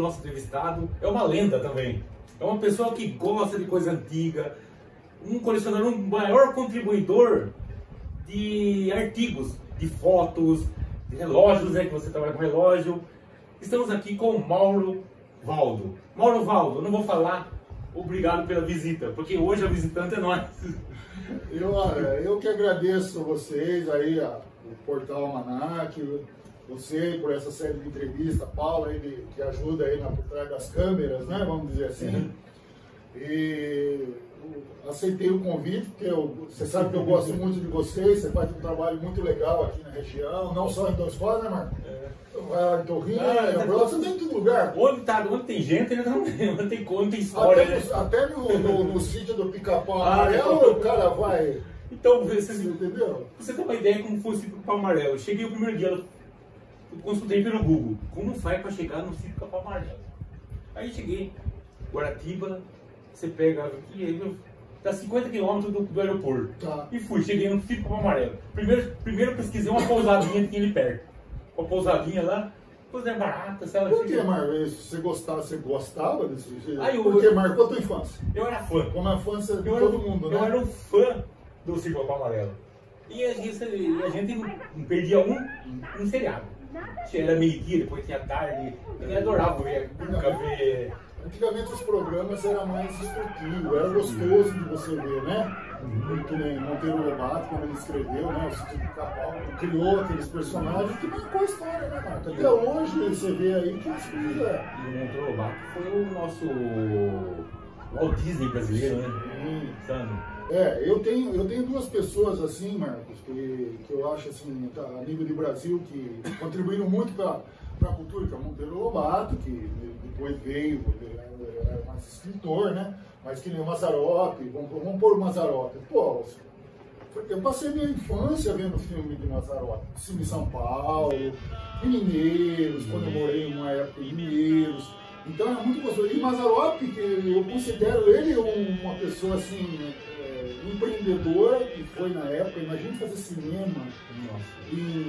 nosso entrevistado é uma lenda também. É uma pessoa que gosta de coisa antiga, um colecionador, um maior contribuidor de artigos, de fotos, de relógios, né, que você trabalha com relógio. Estamos aqui com o Mauro Valdo. Mauro Valdo, eu não vou falar obrigado pela visita, porque hoje a visitante é nós. Eu que agradeço vocês aí, o Portal Almanac, você por essa série de entrevistas, Paulo aí que ajuda aí por trás das câmeras, né, vamos dizer assim. E aceitei o convite, porque você sabe que eu gosto muito de vocês, você faz um trabalho muito legal aqui na região, não só em Dois Foz, né, Marco? Vai lá em Torrinha, você tem em todo lugar. Onde tem gente, onde tem história. Até no sítio do Pica-Pau Amarelo, o cara vai. Então, você entendeu? Você tem uma ideia como foi o sítio do Pica-Pau Amarelo? Eu cheguei o primeiro dia, eu consultei pelo Google, como faz para chegar no sítio do Pica-Pau Amarelo? Aí cheguei, Guaratiba, você pega aqui, dá 50 km do aeroporto. Tá. E cheguei no sítio do Pica-Pau Amarelo. Primeiro pesquisei uma pousadinha que tinha ali perto. Uma pousadinha lá, coisa barata, sabe? Por que, Marco? Você gostava desse jeito? Aí, Por que, Marco? Qual a tua infância? Eu era fã. Como a infância de todo mundo, né? Eu era um fã do Sítio do Pica-Pau Amarelo. E a gente não perdia um seriado. Era meio-dia, depois tinha tarde. Eu adorava ver. Antigamente os programas eram mais instrutivos, era gostoso de você ver, né? Que nem Monteiro Lobato, quando ele escreveu, né? O Sítio do Pica-Pau, criou aqueles personagens que marcou a história, né, Marco? Até hoje você vê aí que isso é. E o Monteiro Lobato foi o nosso Walt Disney brasileiro, né? Sabe? Eu tenho duas pessoas assim, Marcos, que eu acho assim, a nível de Brasil, que contribuíram muito para a cultura, que é o Monteiro Lobato, que depois veio, era mais escritor, né? Mas que nem o Mazzaropi, vamos pôr o Mazzaropi. Pô, eu passei minha infância vendo filme de Mazzaropi, Cine São Paulo, em Mineiros, quando eu morei numa época em Mineiros. Então era muito gostoso. E Mazzaropi, que eu considero ele uma pessoa assim, empreendedora, que foi na época, imagina fazer cinema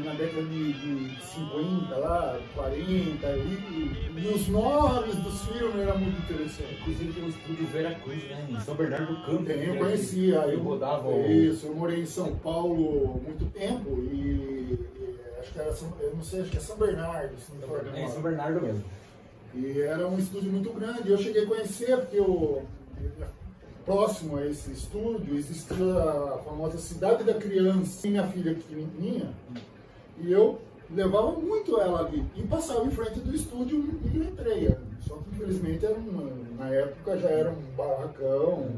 na década de 50, lá, 40, e os nomes dos filmes eram muito interessantes. Inclusive tem um estúdio Vera Cruz, né? Em São Bernardo do Campo. Eu conhecia, eu rodava. Isso, eu morei em São Paulo muito tempo e acho que era, eu não sei, acho que é São Bernardo. É São Bernardo mesmo. E era um estúdio muito grande, eu cheguei a conhecer porque próximo a esse estúdio existia a famosa Cidade da Criança. Minha filha pequenininha, e eu levava muito ela ali e passava em frente do estúdio e eu entrei. Só que infelizmente na época já era um barracão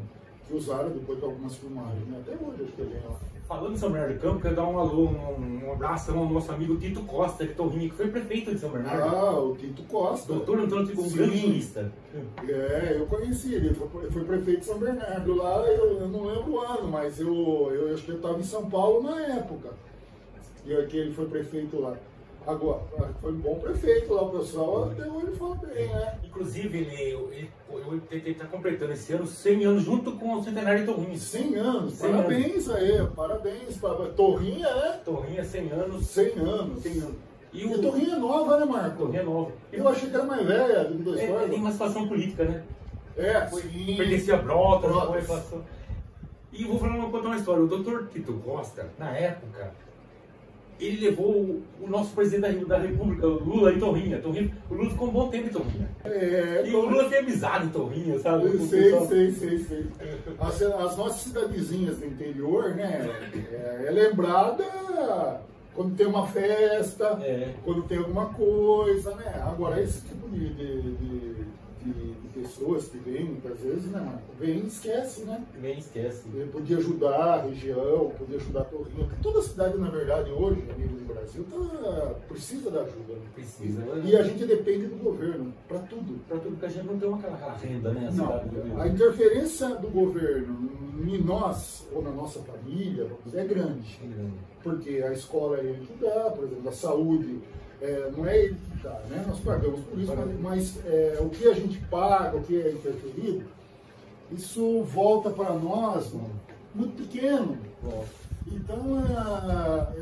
que usaram depois para algumas filmagens, né? Até hoje acho que ele é lá. Falando em São Bernardo do Campo, quero dar um alô, um abraço ao nosso amigo Tito Costa, de Torrinha, que foi prefeito de São Bernardo. O Tito Costa. Doutor Antônio, um grande jurista. Eu conheci, ele foi prefeito de São Bernardo lá, eu não lembro o ano, mas eu acho que eu estava em São Paulo na época. E aqui ele foi prefeito lá. Agora, foi um bom prefeito lá, o pessoal até hoje fala bem, né? Inclusive, ele está completando esse ano 100 anos junto com o centenário de Torrinha. 100 anos, parabéns aí, parabéns para Torrinha, né? Torrinha, 100 anos. 100 anos. 100 anos. E Torrinha é nova, né, Marco? Torrinha é nova. Eu achei que era mais velha do que Dois Foz. Tem uma situação política, né? Sim. Pertencia a Brotas, depois passou. E vou contar uma história. O doutor Tito Costa, na época, ele levou o nosso presidente da República, o Lula, em Torrinha. O Lula ficou um bom tempo em Torrinha. E o Lula tem amizade em Torrinha, sabe? Sei. As nossas cidadezinhas do interior, né? É lembrada quando tem uma festa, quando tem alguma coisa, né? Agora, esse tipo de pessoas que vêm muitas vezes, né, Marco? Vem e esquece, né? Vem e esquece. Podia ajudar a região, podia ajudar a Torrinha, porque toda cidade, na verdade, hoje, a nível do Brasil, precisa da ajuda. Né? Precisa. E a gente depende do governo, para tudo. Para tudo, porque a gente não tem aquela renda, né? A interferência do governo em nós, ou na nossa família, é grande. Porque a escola é ele que dá, por exemplo, a saúde. Não é ele que dá, né? Nós pagamos por isso, mas o que a gente paga, o que é interferido, isso volta para nós muito pequeno. Então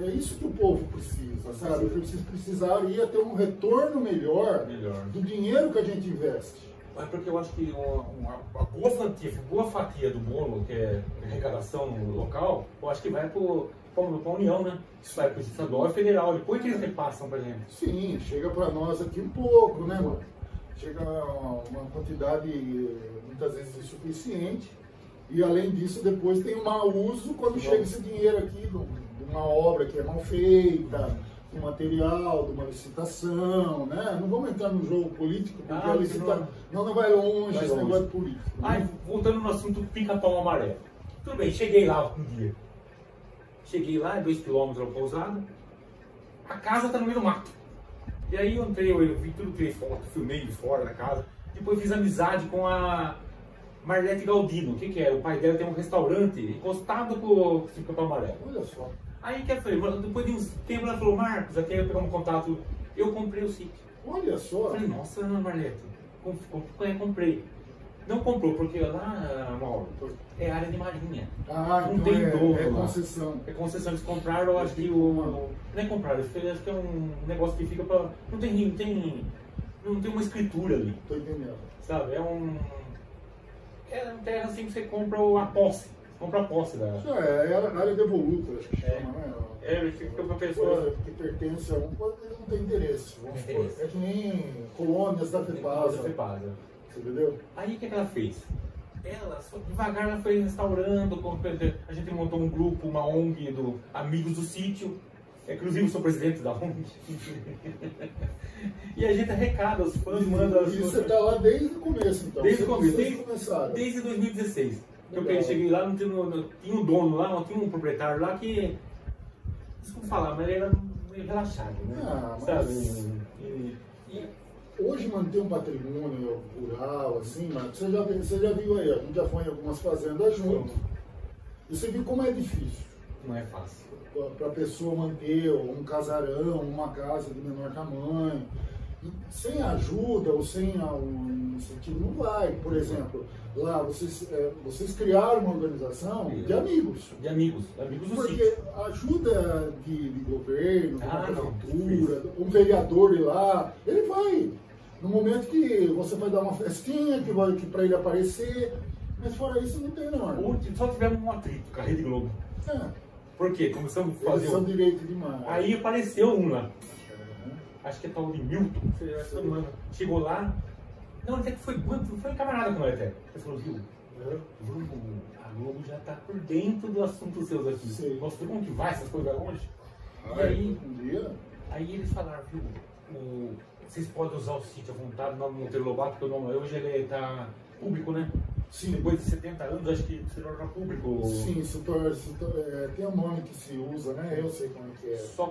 é isso que o povo precisa, sabe? Precisaria ter um retorno melhor do dinheiro que a gente investe. Mas porque eu acho que uma boa fatia do bolo, que é arrecadação local, eu acho que vai para a União, né? Isso vai para o estadual e federal, depois que eles repassam para a gente. Sim, chega para nós aqui um pouco, né, mano? Chega uma quantidade muitas vezes insuficiente. E além disso, depois tem o mau uso quando chega esse dinheiro aqui de uma obra que é mal feita, do material, de uma licitação, né? Não vamos entrar no jogo político, porque a licitação não vai longe esse negócio político. Né? Voltando no assunto pica-pau amarelo. Tudo bem, cheguei lá um dia. Cheguei lá, 2 km da pousada. A casa tá no meio do mato. E aí eu entrei, eu vi tudo, tirei foto, filmei de fora da casa. Depois fiz amizade com a Marlete Galdino. O que é? O pai dela tem um restaurante encostado com o pica-pau amarelo. Olha só. Aí que eu falei, depois de uns tempos ela falou, Marcos, aqui eu pegar um contato, eu comprei o sítio. Olha só. Eu falei, nossa, Marlete, comprei. Não comprou, porque lá, Mauro, é área de marinha. Não então tem dono é concessão. É concessão, eles compraram, eu acho que não é compraram, acho que é um negócio que fica pra... Não tem uma escritura ali. Tô entendendo. Sabe, é uma terra assim que você compra a posse. Compra a posse da... É área devoluta, acho que chama, né? Fica pra pessoa... que pertence a ele não tem interesse, vamos supor. É que nem colônias da FEPASA. Você entendeu? Aí o que ela fez? Ela, só devagar, ela foi restaurando, a gente montou um grupo, uma ONG do Amigos do Sítio, inclusive eu sou presidente da ONG. E a gente arrecada os fãs, manda as... E você está lá desde o começo, então? Desde o começo, desde 2016. Eu cheguei lá, não tinha um dono lá, não tinha um proprietário lá que... Desculpa falar, mas ele era meio relaxado, né? Sabe? Hoje manter um patrimônio rural, assim, mas você já viu aí, a gente já foi em algumas fazendas junto. E você viu como é difícil. Não é fácil. Para a pessoa manter um casarão, uma casa de menor tamanho. E sem ajuda ou sem um incentivo, não vai. Por exemplo, lá vocês criaram uma organização de amigos. De amigos do Porque sítio. ajuda de governo, de uma prefeitura, um vereador ir lá, ele vai. No momento que você vai dar uma festinha, que para ele aparecer, mas fora isso não tem não. Só tivemos um atrito com a Rede Globo. Por quê? Começamos a fazer. Eles são direito demais. Aí apareceu um lá. Acho que é tal de Milton. Chegou lá. Não, até que foi camarada com nós até. Ele falou, viu? A Globo já tá por dentro do assunto seus aqui. Sim. Nossa, como que vai? Essas coisas vai longe? Aí eles falaram, viu? Vocês podem usar o sítio à vontade, o nome Monteiro Lobato, porque o nome hoje ele tá público, né? Sim. Depois de 70 anos, acho que se torna público. Sim, tem um nome que se usa, né? Eu sei como é que é. Só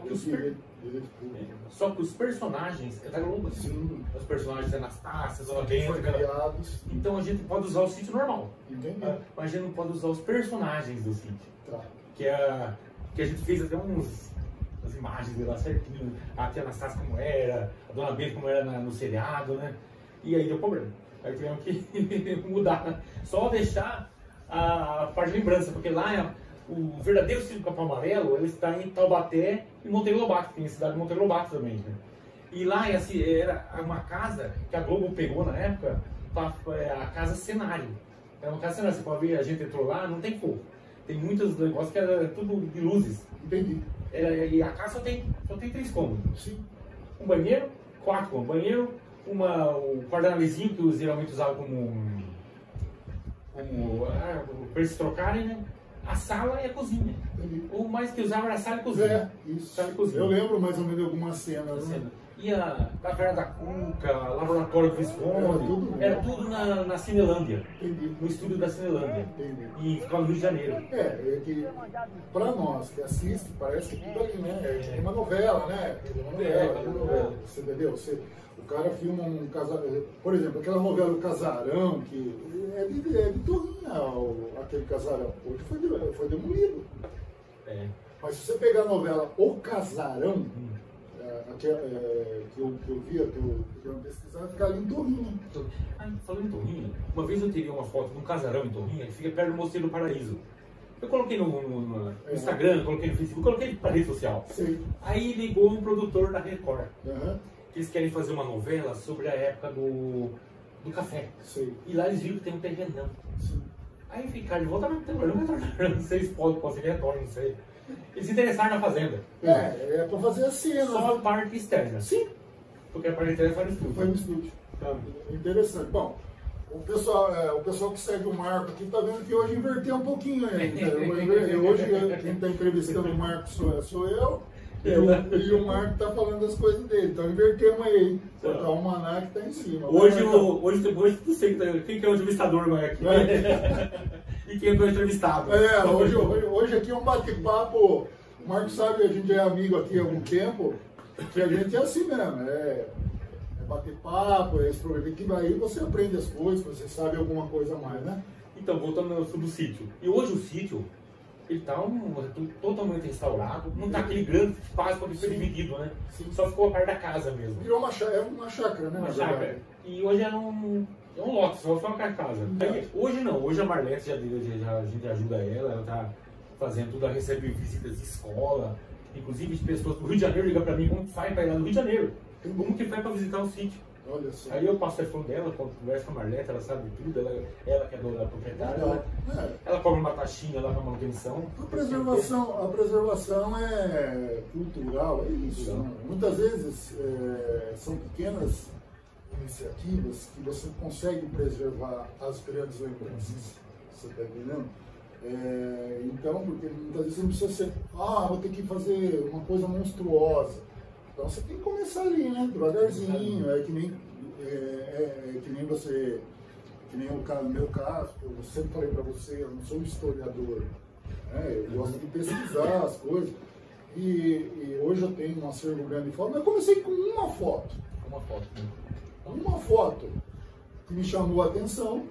que os personagens é da Globo. Sim. Os personagens Anastácia, Zona Dentro, criados. Então a gente pode usar o sítio normal. Entendi. Mas a gente não pode usar os personagens do sítio. Tá. Que a gente fez até as imagens de lá certinho. A tia Anastácia como era, a Dona Benta como era no seriado, né? E aí deu problema. Aí tivemos que mudar, só deixar a parte de lembrança, porque lá o verdadeiro sítio do Capão Amarelo, ele está em Taubaté e Monteiro Lobato, tem a cidade de Monteiro Lobato também, né? E lá era uma casa que a Globo pegou na época, a casa cenário. Era uma casa cenário, você pode ver, a gente entrou lá, não tem fogo. Tem muitos negócios que era tudo de luzes. Entendi. E a casa só tem 3 cômodos. Sim. Um banheiro, 4 cômodos. Banheiro, o guarda-navezinho que geralmente usava como para eles trocarem, né? A sala e a cozinha. Entendi. O mais que usava era a sala e cozinha. Isso. Sala e cozinha. Eu lembro mais ou menos de algumas cenas. Né? E a Caverna da Cuca, Laboratório do Visconde, era tudo na Cinelândia. Entendi. No estúdio da Cinelândia. Entendi. E ficava no Rio de Janeiro. É que para nós que assiste, parece que tudo ali, né? É uma novela, né? É uma novela. Você entendeu? O cara filma um casarão. Por exemplo, aquela novela O Casarão, que é de Torrinha, aquele casarão. Hoje foi demolido. Mas se você pegar a novela O Casarão, que eu via, que eu pesquisava, fica ali em Torrinha. Falando em Torrinha, uma vez eu tirei uma foto de um casarão em Torrinha, que fica perto do Mosteiro do Paraíso. Eu coloquei no Instagram, coloquei no Facebook, coloquei pra rede social. Sim. Aí ligou um produtor da Record. Uhum. Que eles querem fazer uma novela sobre a época do café. Sim. E lá eles viram que tem um terrenão. Sim. Aí ficaram de volta, não sei se pode ser retorno, não sei. Eles se interessaram na fazenda. É pra fazer a cena. Só a parte externa. Sim. Porque a parte interna foi no estúdio. Foi no estúdio. Tá. Interessante. Bom, o pessoal que segue o Marco aqui tá vendo que hoje inverteu um pouquinho ainda. Hoje quem está entrevistando o Marco sou eu. E o Marco tá falando das coisas dele. Então invertemos aí. O almanac tá em cima. Hoje tu sei quem que é o entrevistador, Marco. E quem é o entrevistado. Hoje aqui é um bate-papo. O Marco sabe, a gente é amigo aqui há algum tempo, que a gente é assim mesmo. É bater papo, esse problema que aí você aprende as coisas, você sabe alguma coisa a mais, né? Então, voltando sobre o sítio. E hoje o sítio, ele tá totalmente restaurado, não tá aquele grande espaço para ser dividido, né? Sim. Só ficou a parte da casa mesmo. Virou uma chácara, né? Uma chácara. E hoje é um lote, só uma casa. Aí, hoje não, hoje a Marlete a gente ajuda ela tá fazendo tudo, ela recebe visitas de escola, inclusive de pessoas do Rio de Janeiro ligam para mim como que faz para ir lá no Rio de Janeiro. Como que faz para visitar o sítio? Olha só. Aí eu passo o telefone dela, converso com a Marlete, ela sabe tudo, ela que é dona da proprietária, ela cobra uma taxinha lá para manutenção. A preservação é cultural, é isso. Né? Muitas vezes são pequenas iniciativas que você consegue preservar as grandes lembranças. Você está entendendo? Então, porque muitas vezes você não precisa ser, vou ter que fazer uma coisa monstruosa. Então você tem que começar ali, né? Devagarzinho, que nem você, que nem o meu caso, eu sempre falei para você, eu não sou um historiador, né? Eu gosto de pesquisar as coisas, e hoje eu tenho um acervo grande de foto, mas eu comecei com uma foto. Uma foto que me chamou a atenção,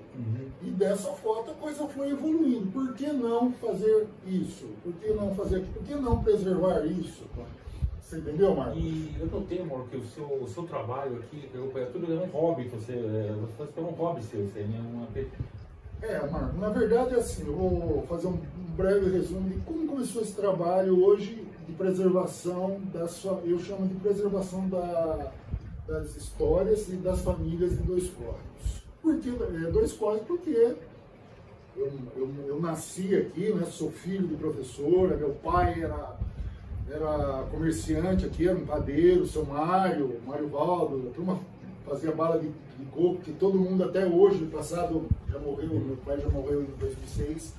e dessa foto a coisa foi evoluindo. Por que não fazer isso? Por que não fazer aquilo? Por que não preservar isso? Você entendeu, Marcos? E eu notei, amor, que o seu trabalho aqui, tudo é um hobby, você é um hobby seu, você é uma... Marcos, na verdade é assim, eu vou fazer um breve resumo de como começou esse trabalho hoje de preservação eu chamo de preservação das histórias e das famílias de Dois Córregos. Por que Dois Córregos? Porque eu nasci aqui, né, sou filho de professora, meu pai era comerciante aqui, era um padeiro, seu Mário Valdo, a turma fazia bala de coco, que todo mundo até hoje, no passado, já morreu, meu pai já morreu em 2006,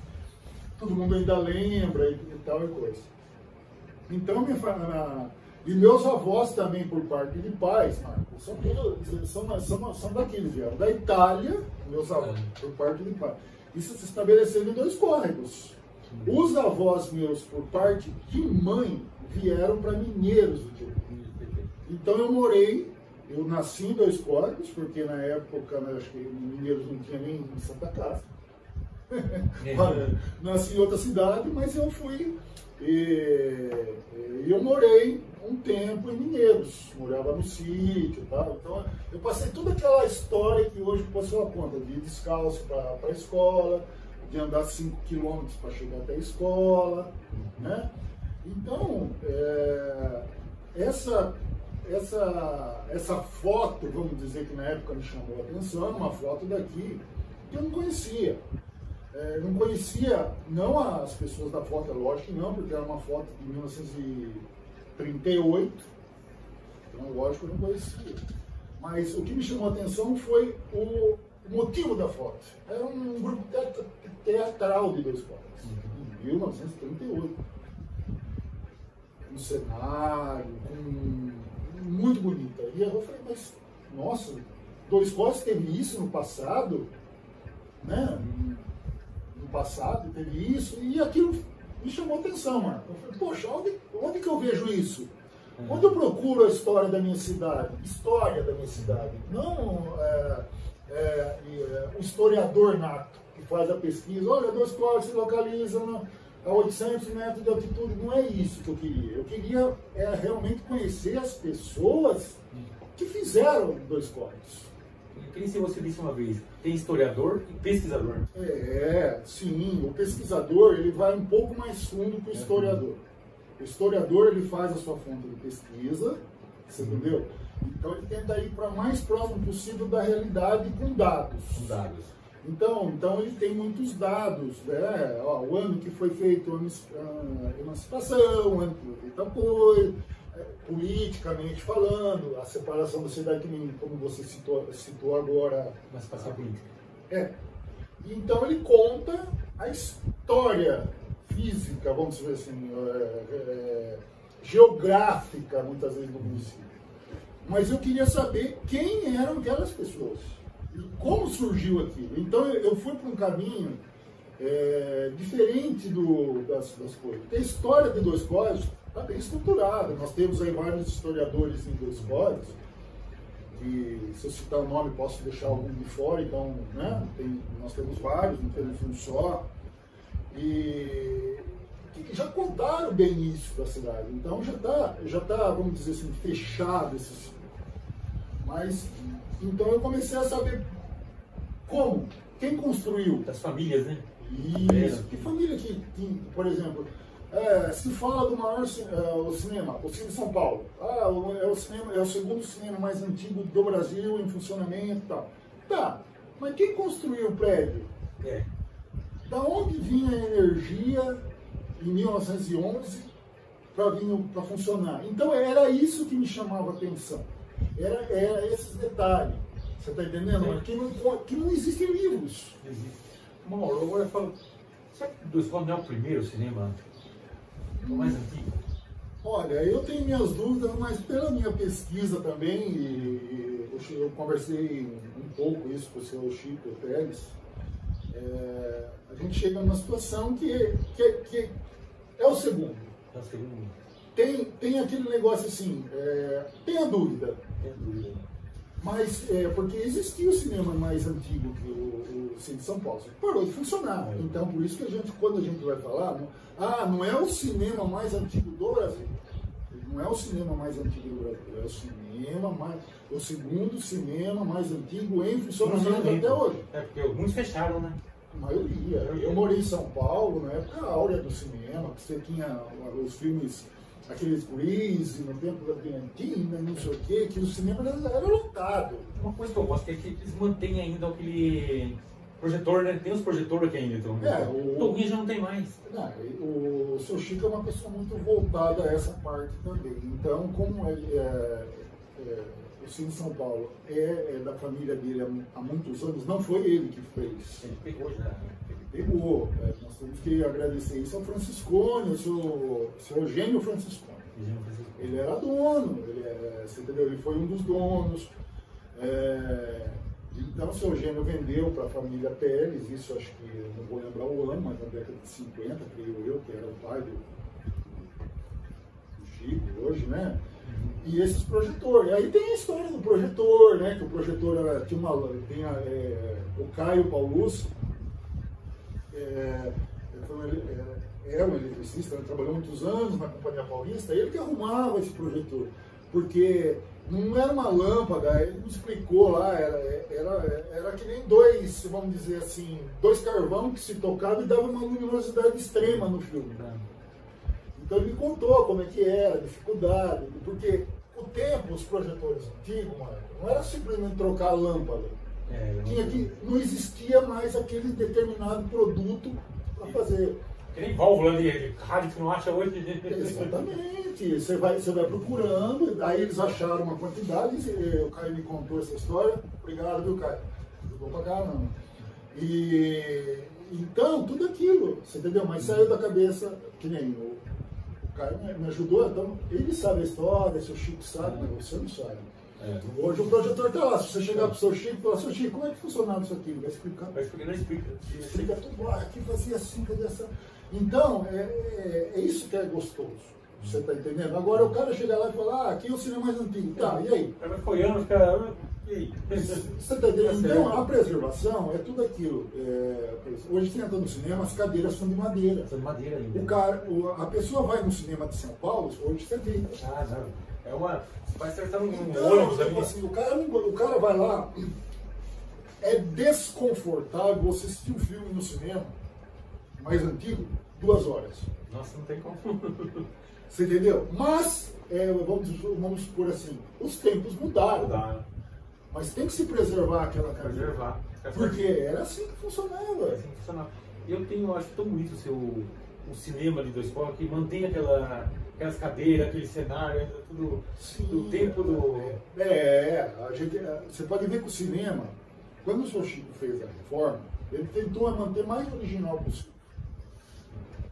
todo mundo ainda lembra e tal e coisa. Então, e meus avós também, por parte de pais, Marcos, são daqueles, vieram da Itália, meus avós, por parte de pais. Isso se estabeleceu em Dois Córregos. Os avós meus, por parte de mãe, vieram para Mineiros do Tietê. Então eu nasci em Dois Córregos, porque na época, acho que Mineiros não tinha nem Santa Casa. Nasci em outra cidade, mas eu fui. Eu morei um tempo em Mineiros, morava no sítio e tal. Então eu passei toda aquela história que hoje o pessoal conta, de ir descalço para a escola, de andar 5 quilômetros para chegar até a escola, né? Então, essa foto, vamos dizer que na época me chamou a atenção, era uma foto daqui que eu não conhecia. Não conhecia, não as pessoas da foto, é lógico que não, porque era uma foto de 1938, então lógico que eu não conhecia. Mas o que me chamou a atenção foi o motivo da foto. Era um grupo teatral de Dois Córregos, em 1938. Um cenário, muito bonita. E eu falei, mas, nossa, Dois Córregos teve isso no passado, né? No passado teve isso, e aquilo me chamou a atenção, Marco. Eu falei, poxa, onde que eu vejo isso? Onde eu procuro a história da minha cidade? Não o historiador nato que faz a pesquisa. Olha, Dois Córregos se localizam a 800 metros de altitude. Não é isso que eu queria. Eu queria realmente conhecer as pessoas que fizeram Dois Córregos. Que nem se você disse uma vez, tem historiador e pesquisador. verdade. Sim, o pesquisador ele vai um pouco mais fundo que o historiador. O historiador ele faz a sua fonte de pesquisa, você entendeu? Então ele tenta ir para mais próximo possível da realidade com dados. Com dados. Então ele tem muitos dados, né? Ó, o ano que foi feito a emancipação, o ano que foi feito apoio, politicamente falando, a separação da cidade, como você citou agora. Emancipação política. Então ele conta a história física, vamos dizer assim, geográfica, muitas vezes, do município. Mas eu queria saber quem eram aquelas pessoas. E como surgiu aquilo? Então eu fui para um caminho diferente das coisas. Tem a história de Dois Córregos, está bem estruturada. Nós temos aí vários historiadores em Dois Córregos, que se eu citar o nome posso deixar algum de fora, então, né? Nós temos vários, não temos um só. E que já contaram bem isso da cidade. Então já tá, vamos dizer assim, fechado esse ciclo. Mas então eu comecei a saber como, quem construiu. Das famílias, né? Isso. Que família que, por exemplo, se fala do maior o cinema, o Cine São Paulo. É o segundo cinema mais antigo do Brasil em funcionamento e tal. Tá, mas quem construiu o prédio? Da onde vinha a energia em 1911 para funcionar? Então era isso que me chamava a atenção. Era esses detalhes. Você está entendendo? Que não existem livros. Mauro, agora eu falo, será que Dois Córregos não é o primeiro cinema? O mais antigo? Olha, eu tenho minhas dúvidas, mas pela minha pesquisa também, e eu conversei um pouco isso com o seu Chico Teles, a gente chega numa situação que é o segundo. É o segundo. Tem aquele negócio assim, tem a dúvida. Tem a dúvida. Mas, porque existia o cinema mais antigo que o Cine de São Paulo, parou de funcionar. Então, por isso que quando a gente vai falar, não é o cinema mais antigo do Brasil. Não é o cinema mais antigo do Brasil, é o segundo cinema mais antigo em funcionamento até hoje. Porque alguns fecharam, né? A maioria. Eu morei em São Paulo, na época áurea do cinema, que você tinha os filmes, aqueles Grease, no tempo da Piantina, não sei o quê, que o cinema era lotado. Uma coisa que eu gosto é que eles mantêm ainda aquele projetor, né? Tem os projetores aqui ainda, então. O Toguinho já não tem mais. Não, o seu Chico é uma pessoa muito voltada a essa parte também. Então, como o Cine São Paulo é da família dele há muitos anos, não foi ele que fez. Ele pegou já. Ele pegou. Nós temos que agradecer isso ao Franciscone, ao seu Eugênio Franciscone. Ele era dono, você entendeu? Ele foi um dos donos. Então, o seu Eugênio vendeu para a família Teles, isso acho que, não vou lembrar o ano, mas na década de 50, creio eu, que era o pai do Chico hoje, né? E esses projetores. Aí tem a história do projetor, né? Que o projetor tem o Caio Paulus, é um eletricista, ele trabalhou muitos anos na Companhia Paulista, ele que arrumava esse projetor, porque não era uma lâmpada, ele me explicou lá, era que nem dois, vamos dizer assim, dois carvão que se tocavam e dava uma luminosidade extrema no filme. Então ele me contou como é que era, a dificuldade, porque com o tempo, os projetores antigos, não era simplesmente trocar a lâmpada. Não existia mais aquele determinado produto para fazer. Que nem válvula de rádio que não acha hoje. Exatamente. Você vai procurando, aí eles acharam uma quantidade, o Caio me contou essa história. Obrigado, viu, Caio? Ajudou pra caramba. Então, tudo aquilo, você entendeu? Mas saiu da cabeça, que nem o Caio me ajudou, então ele sabe a história, seu Chico sabe, mas você não sabe. Hoje o projetor está lá, se você chegar para o seu Chico e falar, seu Chico, como é que funcionava isso aqui? Ele vai explicar. Não explica. Explica tudo, aqui fazia assim, fazia assim. Então, é isso que é gostoso. Você está entendendo? Agora o cara chega lá e fala, aqui é o cinema mais antigo. Tá, e aí? Vai folhando, fica... E aí? Você está entendendo? Então, a preservação é tudo aquilo. Hoje você entra no cinema, as cadeiras são de madeira. São de madeira ainda. A pessoa vai no cinema de São Paulo, hoje você vê. Não. Você vai acertar um ônibus ali. Assim, o cara vai lá, é desconfortável você assistir um filme no cinema mais antigo, 2 horas. Nossa, não tem como. Você entendeu? Mas, vamos supor assim, os tempos mudaram. Mas tem que se preservar aquela cara. Preservar. Porque era assim que funcionava. Assim que funcionava. Eu acho tão bonito o cinema de Dois Cocos, que mantém aquelas cadeiras, aquele cenário, tudo do tempo do... Você pode ver que o cinema, quando o Sr. Chico fez a reforma, ele tentou manter mais original possível.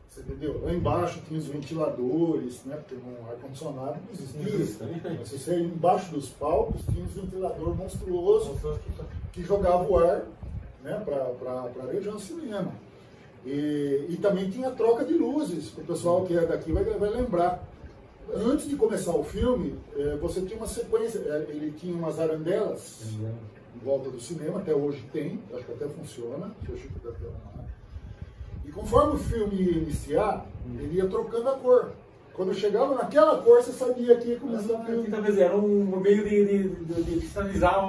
Você entendeu? Lá embaixo tinha os ventiladores, né? Porque no ar-condicionado não existia. Mas você ia embaixo dos palcos, tinha os ventiladores monstruosos que jogavam o ar, né? Para a região do cinema. E também tinha troca de luzes, que o pessoal que é daqui vai lembrar. Antes de começar o filme, você tinha uma sequência, ele tinha umas arandelas em volta do cinema, até hoje tem, acho que até funciona, se eu Chico deve arrumar. E conforme o filme ia iniciar, ele ia trocando a cor. Quando chegava naquela cor, você sabia que ia começar o filme. Talvez era um meio de sinalizar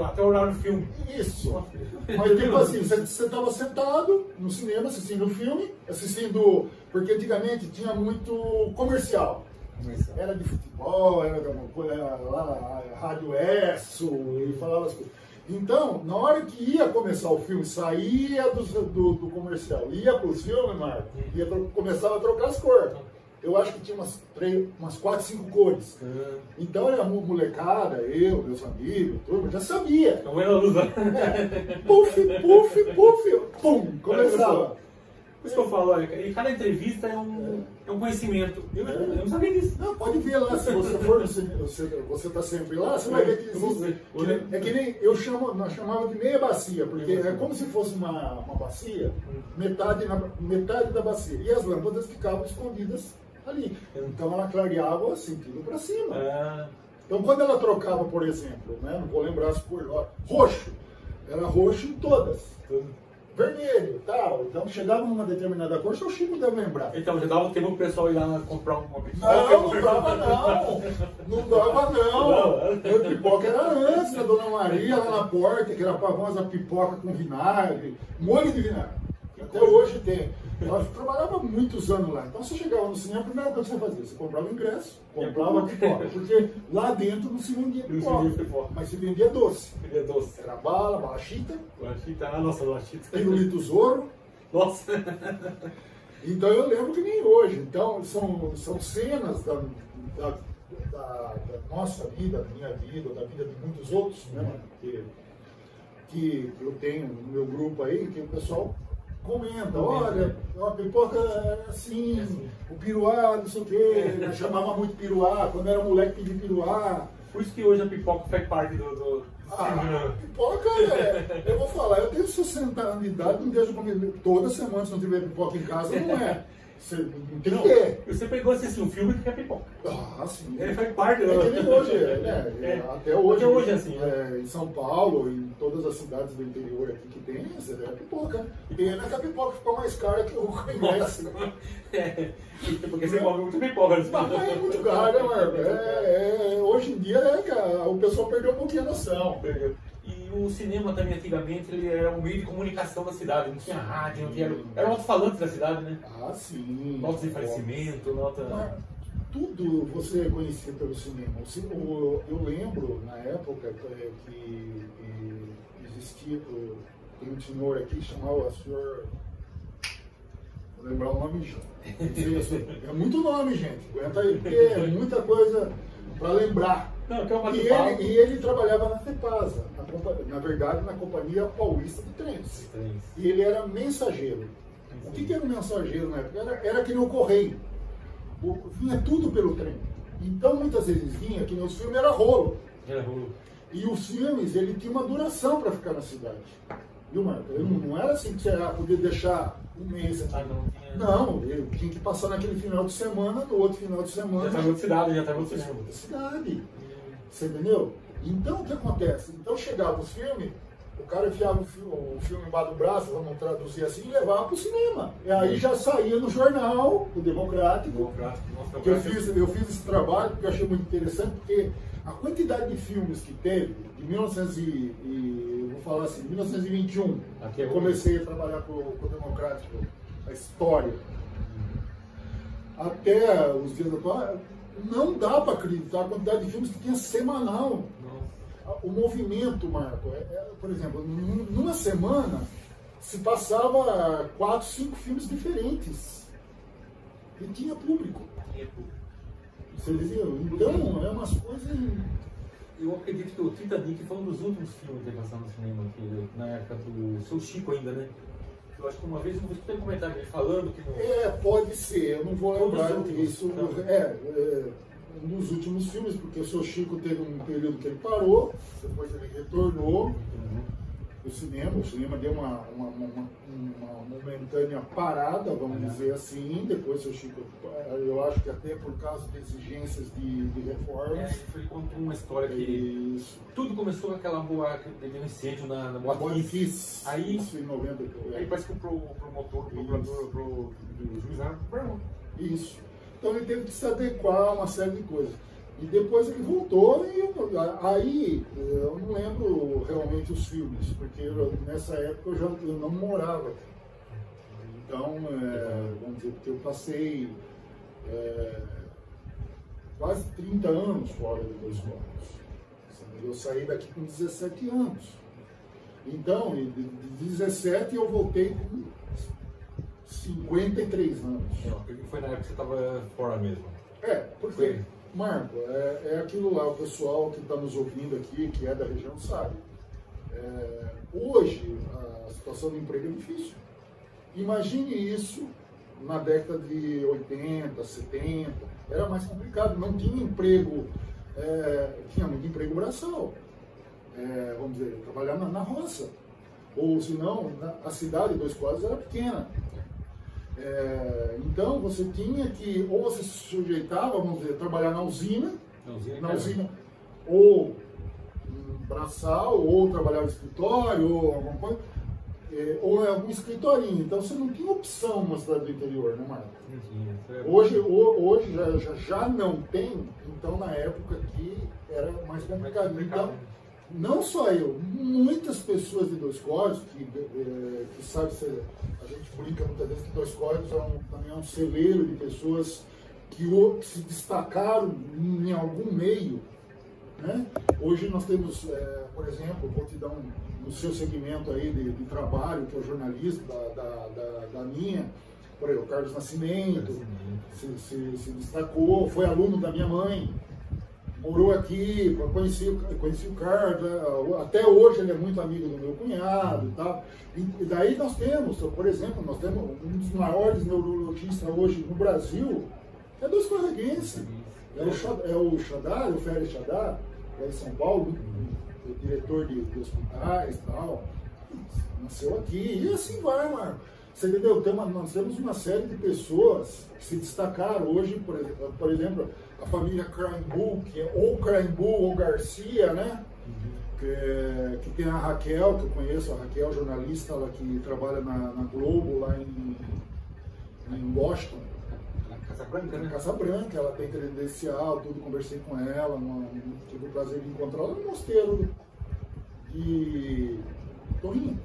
até o horário do filme. Isso. Mas tipo assim, você estava sentado no cinema assistindo o filme, porque antigamente tinha muito comercial. Era de futebol, era lá, Rádio Esso, e falava as coisas. Então, na hora que ia começar o filme, saía do comercial, ia para os filmes, Marco, começava a trocar as cores. Eu acho que tinha umas 4, 5 cores. Então era molecada, eu, meus amigos, turma, já sabia. Puf, puf, puf, pum, começava. Por isso que eu falo, olha, e cada entrevista é um conhecimento. Eu não sabia disso. Não, pode ver lá, se você for no cinema, você está sempre lá, você vai ver que existe. É que nem nós chamávamos de meia bacia, porque é como se fosse uma bacia, metade da bacia. E as lâmpadas ficavam escondidas ali. Então ela clareava sentido para cima. Então quando ela trocava, por exemplo, né, não vou lembrar as cores, roxo, era roxo em todas. Vermelho, tal. Então chegava numa determinada cor, o Chico deve lembrar. Então já dava tempo pro pessoal ir lá comprar uma pipoca? Não dava não. Não dava não. A pipoca era antes da Dona Maria lá na porta, que era a famosa pipoca com vinagre, molho de vinagre. Até hoje tem. Ela trabalhava muitos anos lá. Então você chegava no cinema, a primeira coisa que você fazia, você comprava o ingresso, comprava a pipoca. Porque lá dentro não se vendia pipoca, mas se vendia doce. Era bala chita. Nossa, bala chita. Pirulitos ouro. Nossa. Então eu lembro que nem hoje. Então são cenas da nossa vida, da minha vida, da vida de muitos outros, né, que eu tenho no meu grupo aí, que o pessoal comenta, olha, a pipoca era assim, o piruá, não sei o quê, chamava muito piruá, quando era moleque pedia piruá. Por isso que hoje a pipoca faz parte do pipoca, eu vou falar, eu tenho 60 anos de idade, não deixo comer toda semana, se não tiver pipoca em casa, não é. Você não tem que ter. Você pegou assim, um filme que é pipoca. Sim. Ele faz parte. É que nem hoje, né? Até hoje é assim. Em São Paulo, em todas as cidades do interior aqui que tem, você vê a pipoca. Pena que a pipoca ficou mais cara que o ingresso. Porque você come muito pipoca. Mas é muito caro, né, Marco? Hoje em dia, o pessoal perdeu um pouquinho a noção. E o cinema também, antigamente, ele era um meio de comunicação da cidade. Não tinha rádio, não tinha... Era o alto-falante da cidade, né? Sim. Notas de falecimento, nota... Tudo você conhecia pelo cinema. Eu lembro, na época, que existia... Tem um senhor aqui que chamava o senhor... Vou lembrar o nome, é muito nome, gente. Aguenta aí, porque é muita coisa para lembrar. Não, que é uma e ele trabalhava na FEPASA, na verdade na Companhia Paulista de Trens. E ele era mensageiro. O que era um mensageiro na época? Era que nem o correio. Vinha tudo pelo trem. Então muitas vezes vinha, que nos filmes era rolo. E os filmes, ele tinha uma duração para ficar na cidade. Viu, Marco? Não era assim que você podia deixar um mês aqui. Não, eu tinha que passar naquele final de semana, no outro final de semana. Já estava em outra cidade, já estava em outra cidade. Você entendeu? Então o que acontece? Então chegava os filmes, o cara enfiava o filme embaixo do braço, vamos traduzir assim, e levava para o cinema. E aí já saía no jornal, o Democrático. Que eu fiz esse trabalho porque eu achei muito interessante, porque a quantidade de filmes que teve, de 1921, eu comecei a trabalhar com o Democrático a história. Até os dias atuais, não dá para acreditar a quantidade de filmes que tinha semanal. O movimento, Marco, por exemplo, numa semana se passava 4, 5 filmes diferentes. E tinha público. Você viu? Então, é umas coisas... Eu acredito que o Titanic foi um dos últimos filmes que passaram no cinema aqui, na época do Seu Chico ainda, né? Eu acho que uma vez eu escutei um comentário dele falando que... pode ser, eu não vou lembrar disso. Então. Um dos últimos filmes, porque o Seu Chico teve um período que ele parou, depois ele retornou do cinema. O cinema deu uma momentânea parada, vamos dizer assim. Depois o Seu Chico, eu acho que até por causa de exigências de reformas. Ele contou uma história que tudo começou com aquela boa, teve um incêndio na Boate Kiss. Aí, isso em 92. Aí parece que o promotor, o juiz lá, isso. Então ele teve que se adequar a uma série de coisas. E depois ele voltou e aí eu não lembro realmente os filmes, porque nessa época eu não morava. Então, vamos dizer, porque eu passei quase 30 anos fora de Dois Córregos. Eu saí daqui com 17 anos. Então, de 17 eu voltei com 53 anos. Foi na época que você estava fora mesmo? Porque, Marco, é aquilo lá, o pessoal que está nos ouvindo aqui, que é da região, sabe. Hoje, a situação do emprego é difícil. Imagine isso na década de 80, 70, era mais complicado, não tinha emprego, tinha muito emprego braçal. Vamos dizer, trabalhar na roça. Ou senão, a cidade de Dois Córregos era pequena. Então você tinha que, ou você se sujeitava, vamos dizer, trabalhar na usina, ou braçal, ou trabalhar no escritório, ou alguma coisa, ou em algum escritorinho. Então você não tinha opção na cidade do interior, né, Marco? Hoje já não tem, então na época que era mais complicado. Então, não só eu, muitas pessoas de Dois Córregos, que sabe, a gente brinca muitas vezes que Dois Córregos também é um celeiro de pessoas que se destacaram em algum meio, né? Hoje nós temos, por exemplo, vou te dar no seu segmento aí de trabalho, que é o jornalismo da minha, por exemplo, o Carlos Nascimento se destacou, foi aluno da minha mãe. Morou aqui, conheci o Carlos, até hoje ele é muito amigo do meu cunhado e tal. E daí nós temos, por exemplo, um dos maiores neurologistas hoje no Brasil, é Dois Córreguense. É o Chadar, o Félix Chadar, lá em São Paulo, o diretor de hospitais e tal. Nasceu aqui, e assim vai, Marco. Você entendeu? Nós temos uma série de pessoas que se destacaram hoje, por exemplo, a família Craimbu, que é ou Craimbu ou Garcia, né? Que tem a Raquel, que eu conheço, a Raquel, jornalista, ela que trabalha na Globo, lá em Washington. Na Casa Branca, ela tem credencial, tudo, conversei com ela, tive o prazer de encontrá-la no mosteiro de Torrinho.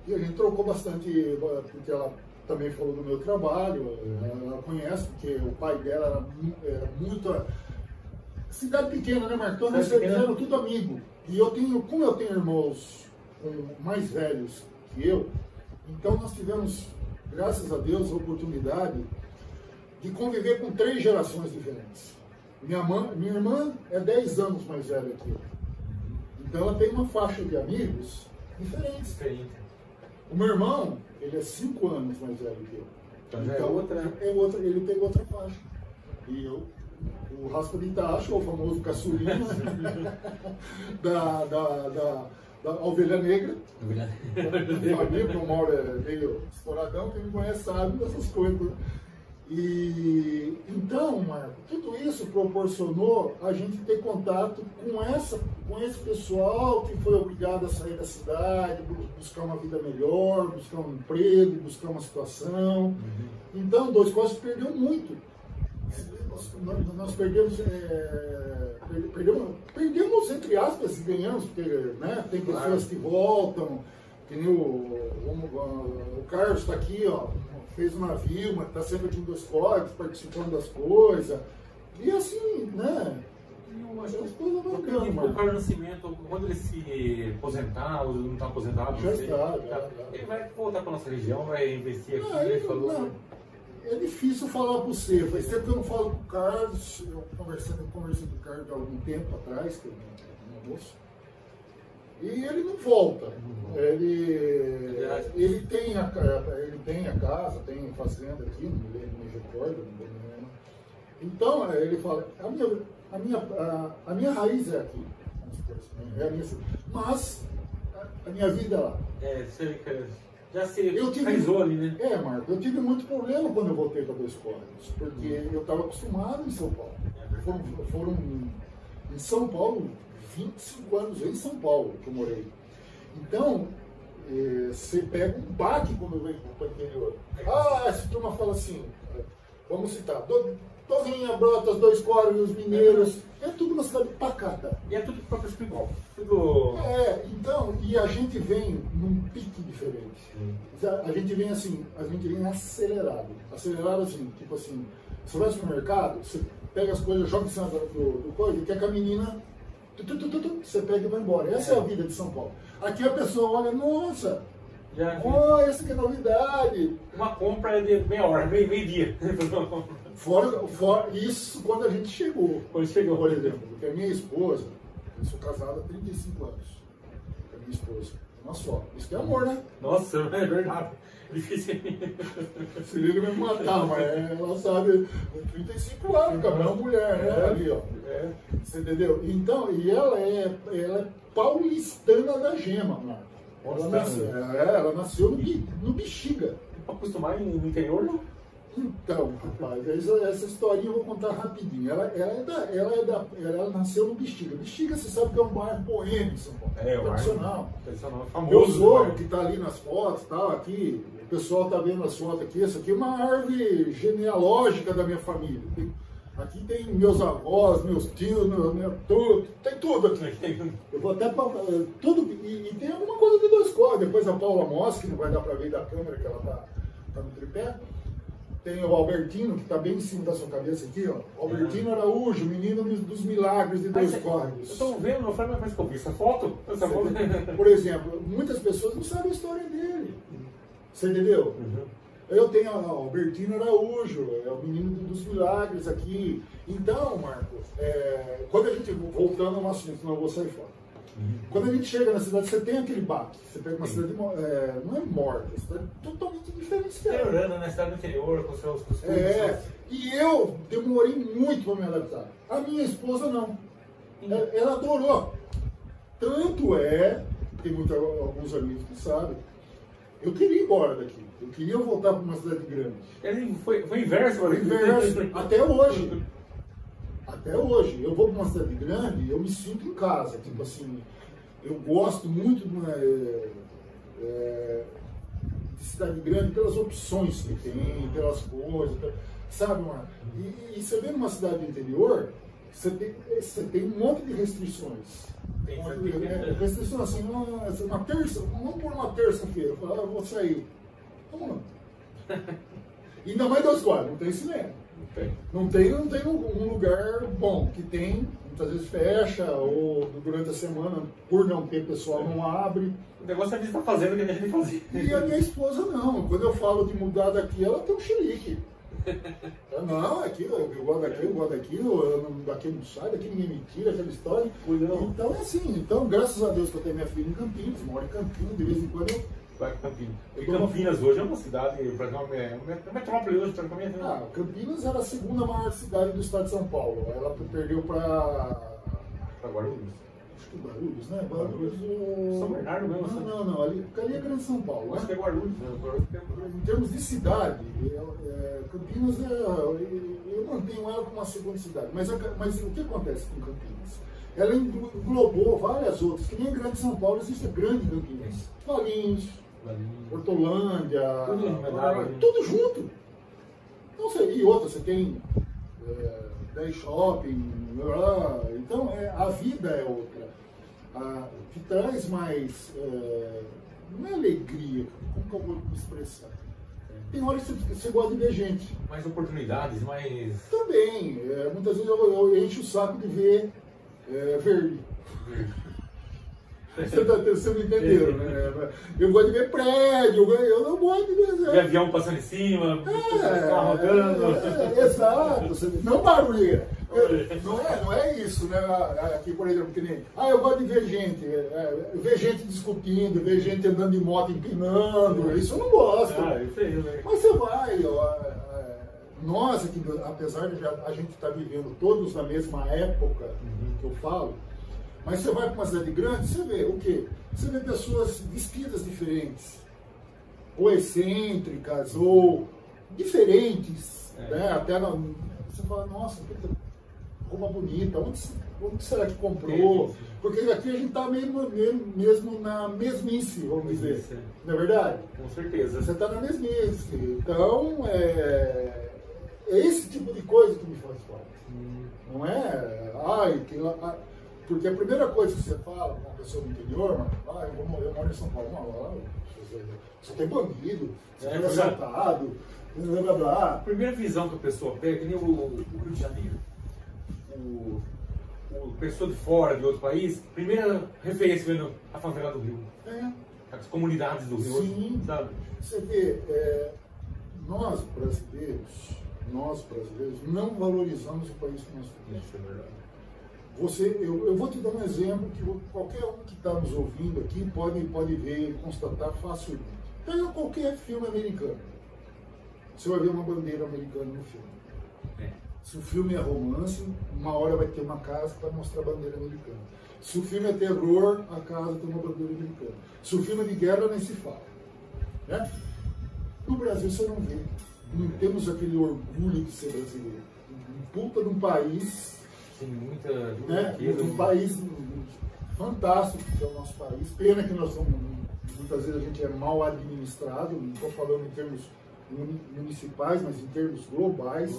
E a gente trocou bastante, porque ela também falou do meu trabalho, ela conhece, porque o pai dela era muito... Cidade pequena, né, Marco? Então nós éramos tudo amigo. E como eu tenho irmãos mais velhos que eu, então nós tivemos, graças a Deus, a oportunidade de conviver com 3 gerações diferentes. Minha irmã é 10 anos mais velha que eu. Então ela tem uma faixa de amigos diferentes. O meu irmão, ele é 5 anos mais velho que eu. Então ele tem outra faixa. E eu, o Raspa de Tacho, o famoso caçulinha da Ovelha Negra. Família, que eu moro meio estouradão, quem me conhece sabe dessas coisas. E então, Marco, tudo isso proporcionou a gente ter contato com esse pessoal que foi obrigado a sair da cidade, buscar uma vida melhor, buscar um emprego, buscar uma situação. Então, Dois Córregos perdeu muito. Nós perdemos entre aspas, e ganhamos, porque, né, tem pessoas que voltam, Que nem o Carlos está aqui, ó, fez um navio, mas está sempre aqui em Dois Córregos, participando das coisas. E assim, né? Eu acho que coisas bacanas, o Carlos Nascimento, quando ele se aposentar, ou não está aposentado, já não sei, está. Ele vai voltar para nossa região, vai investir aqui, Não, ele falou. não. É difícil falar para você. Faz tempo que eu não falo com o Carlos. Eu conversei com o Carlos há algum tempo atrás, que eu não almoço. E ele não volta. Ele tem a casa, tem fazenda aqui, não me recordo, não me lembro. Então, ele fala, a minha raiz é aqui. É a minha, mas a minha vida é lá. Já se enraizou ali, né? Marco, eu tive muito problema quando eu voltei para Dois Córregos, porque eu estava acostumado em São Paulo. Foram em São Paulo 25 anos em São Paulo que eu morei. Então, você pega um baque quando vem para o interior. Essa turma fala assim, vamos citar, Torrinha, Brotas, Dois Córregos, Mineiros, é tudo uma cidade pacata. E é tudo próprio igual. Então, e a gente vem num pique diferente. A gente vem assim, acelerado. Acelerado assim, tipo assim, você vai no supermercado, você pega as coisas, joga em cima do coisa, e quer que a menina, você pega e vai embora. Essa é a vida de São Paulo. Aqui a pessoa olha, nossa, essa que é novidade. Uma compra é de meia hora, meio-dia. Fora isso quando a gente chegou. Quando chegou, por exemplo, porque a minha esposa, eu sou casado há 35 anos com a minha esposa, uma só. Isso que é amor, né? Nossa, é verdade. Difícil. Se liga vai me matar, mas ela sabe, 35 anos, cara, é uma mulher, né? Ali, ó. Você entendeu? Então, e ela é paulistana da Gema, Marco. Ela nasceu no Bexiga. Para acostumar no interior, não? Então, rapaz, essa historinha eu vou contar rapidinho. Ela nasceu no Bexiga. Bexiga, você sabe que é um bairro boêmio em São Paulo. Tradicional. Famoso. Meu sogro, que está ali nas fotos, tal, aqui, o pessoal está vendo as fotos aqui. Isso aqui é uma árvore genealógica da minha família. Aqui tem meus avós, meus tios, tudo, tem tudo aqui. Eu vou até tudo, e tem alguma coisa de Dois Córregos. Depois a Paula Mosca, que não vai dar para ver da câmera, que ela tá no tripé. Tem o Albertino, que está bem em cima da sua cabeça aqui, ó. Albertino Araújo, menino dos milagres de Dois Córregos. Eu estou vendo, não foi mais que eu vi essa foto. Por exemplo, muitas pessoas não sabem a história dele. Você entendeu? Eu tenho o Albertino Araújo, é o menino dos milagres aqui. Então, Marcos, quando a gente, voltando ao assunto, senão eu vou sair fora. Quando a gente chega na cidade, você tem aquele baque. Você pega uma cidade, não é morta, é uma cidade totalmente diferenciada. Melhorando na cidade do interior, com seus costumes. E eu demorei muito para me adaptar. A minha esposa não. Ela adorou. Tanto tem alguns amigos que sabem, eu queria ir embora daqui. Eu queria voltar para uma cidade grande. Ele foi inverso, Foi inverso. Até hoje. Até hoje. Eu vou para uma cidade grande e eu me sinto em casa. Tipo assim, eu gosto muito de cidade grande pelas opções que tem, pelas coisas. Sabe, mano? E você vê numa cidade do interior, você tem um monte de restrições. Restrições assim, vamos por uma terça-feira, eu vou sair. Vamos lá. Ainda mais Dois Córregos, não tem cinema. Não tem um lugar bom, que tem, muitas vezes fecha, ou durante a semana, por não ter pessoal, não abre. O negócio é que a gente está fazendo o que a gente fazia. E a minha esposa não. Quando eu falo de mudar daqui, ela tem um xerique. Não, aqui, eu gosto daquilo, daqui não sai, daqui ninguém me tira, aquela história. Então é assim, então graças a Deus que eu tenho minha filha em Campinas, moro em Campinas, de vez em quando eu vai para Campinas. E Campinas hoje é uma cidade, uma metrópole hoje, praticamente. Campinas era a segunda maior cidade do estado de São Paulo. Ela perdeu para Guarulhos. Acho que Guarulhos, né? Guarulhos. São Bernardo mesmo. Não, ali é Grande São Paulo. Acho que é Guarulhos. Em termos de cidade, Campinas eu mantenho ela como uma segunda cidade. Mas o que acontece com Campinas? Ela englobou várias outras, que nem em Grande São Paulo existe a Grande Campinas. Valinhos, Hortolândia, tudo junto. Então, e outra, você tem 10 shopping, então a vida é outra. Que traz mais não é alegria, como que eu vou me expressar? Tem hora que você gosta de ver gente. Mais oportunidades, mais... Também, muitas vezes eu encho o saco de ver verde. Você me entendeu, né? Eu gosto de ver prédio, eu não gosto de ver... De avião passando em cima, carro rodando. Exato, não barulheira. Não é isso, né? Aqui, por exemplo, que nem... eu gosto de ver gente, ver gente discutindo, ver gente andando de moto empinando, isso eu não gosto. Isso aí, né? Mas você vai, nós aqui, apesar de a gente estar vivendo todos na mesma época que eu falo, mas você vai para uma cidade grande, você vê o quê? Você vê pessoas vestidas diferentes, ou excêntricas, ou diferentes, né? Até você fala, nossa, que roupa bonita, onde será que comprou? Porque aqui a gente está mesmo na mesmice, vamos dizer, não é verdade? Com certeza. Você está na mesmice, então é esse tipo de coisa que me faz falta. Não é, porque a primeira coisa que você fala com uma pessoa do interior, eu moro em São Paulo, você tem bandido, você tem assaltado, blá blá blá. A primeira visão que a pessoa pega, que nem o Rio de Janeiro, o pessoa de fora, de outro país, primeira referência vendo a favela do Rio. As comunidades do Rio. Sim, sabe? Você vê, nós brasileiros não valorizamos o país que nós temos. Isso é verdade. Eu vou te dar um exemplo que qualquer um que está nos ouvindo aqui pode ver e constatar facilmente. Pega qualquer filme americano. Você vai ver uma bandeira americana no filme. Se o filme é romance, uma hora vai ter uma casa que vai mostrar a bandeira americana. Se o filme é terror, a casa tem uma bandeira americana. Se o filme é de guerra, nem se fala. Né? No Brasil você não vê. Não temos aquele orgulho de ser brasileiro. Um puta de um país... Tem muita... Um país fantástico que é o nosso país. Pena que nós somos... Muitas vezes a gente é mal administrado. Não estou falando em termos municipais, mas em termos globais.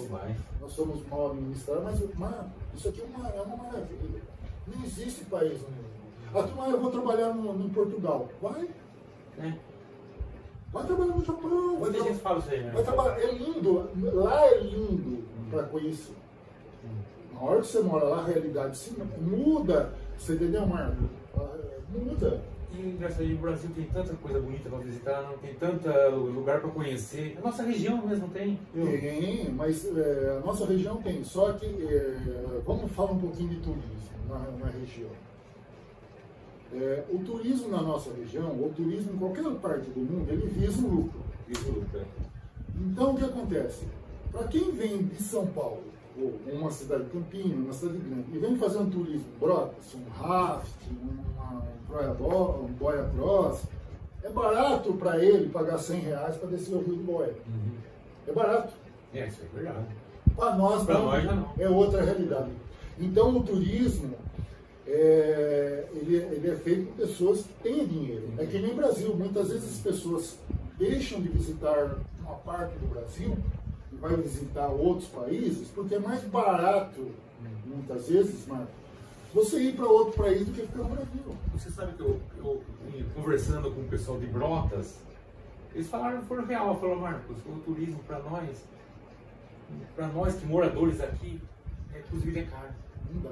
Nós somos mal administrados. Mas isso aqui é uma maravilha. Não existe país no mundo. Eu vou trabalhar em Portugal. Vai. Vai trabalhar no Japão. Muita gente fala isso aí, né? Vai trabalhar. É lindo. Lá é lindo para conhecer. Na hora que você mora lá, a realidade se muda. Você entendeu, Marco? Muda. E engraçado, o Brasil tem tanta coisa bonita para visitar, não tem tanto lugar para conhecer. A nossa região mesmo tem. Tem, mas a nossa região tem. Só que vamos falar um pouquinho de turismo na região. O turismo na nossa região, o turismo em qualquer parte do mundo, ele visa o lucro. Então o que acontece? Para quem vem de São Paulo, ou uma cidade de Campinho, uma cidade grande, e vem fazer um turismo Brotas, um raft, um boia cross, é barato para ele pagar R$100 para descer o Rio do Boia. É barato. Isso é verdade. Para nós não. É outra realidade. Então o turismo ele é feito por pessoas que têm dinheiro. É que nem no Brasil, muitas vezes as pessoas deixam de visitar uma parte do Brasil e vai visitar outros países porque é mais barato, muitas vezes, Marco, você ir para outro país do que ficar no Brasil. Você sabe que eu conversando com o pessoal de Brotas, eles falaram, foram real, falaram, Marcos, o turismo para nós que moradores aqui, inclusive é caro. Não dá.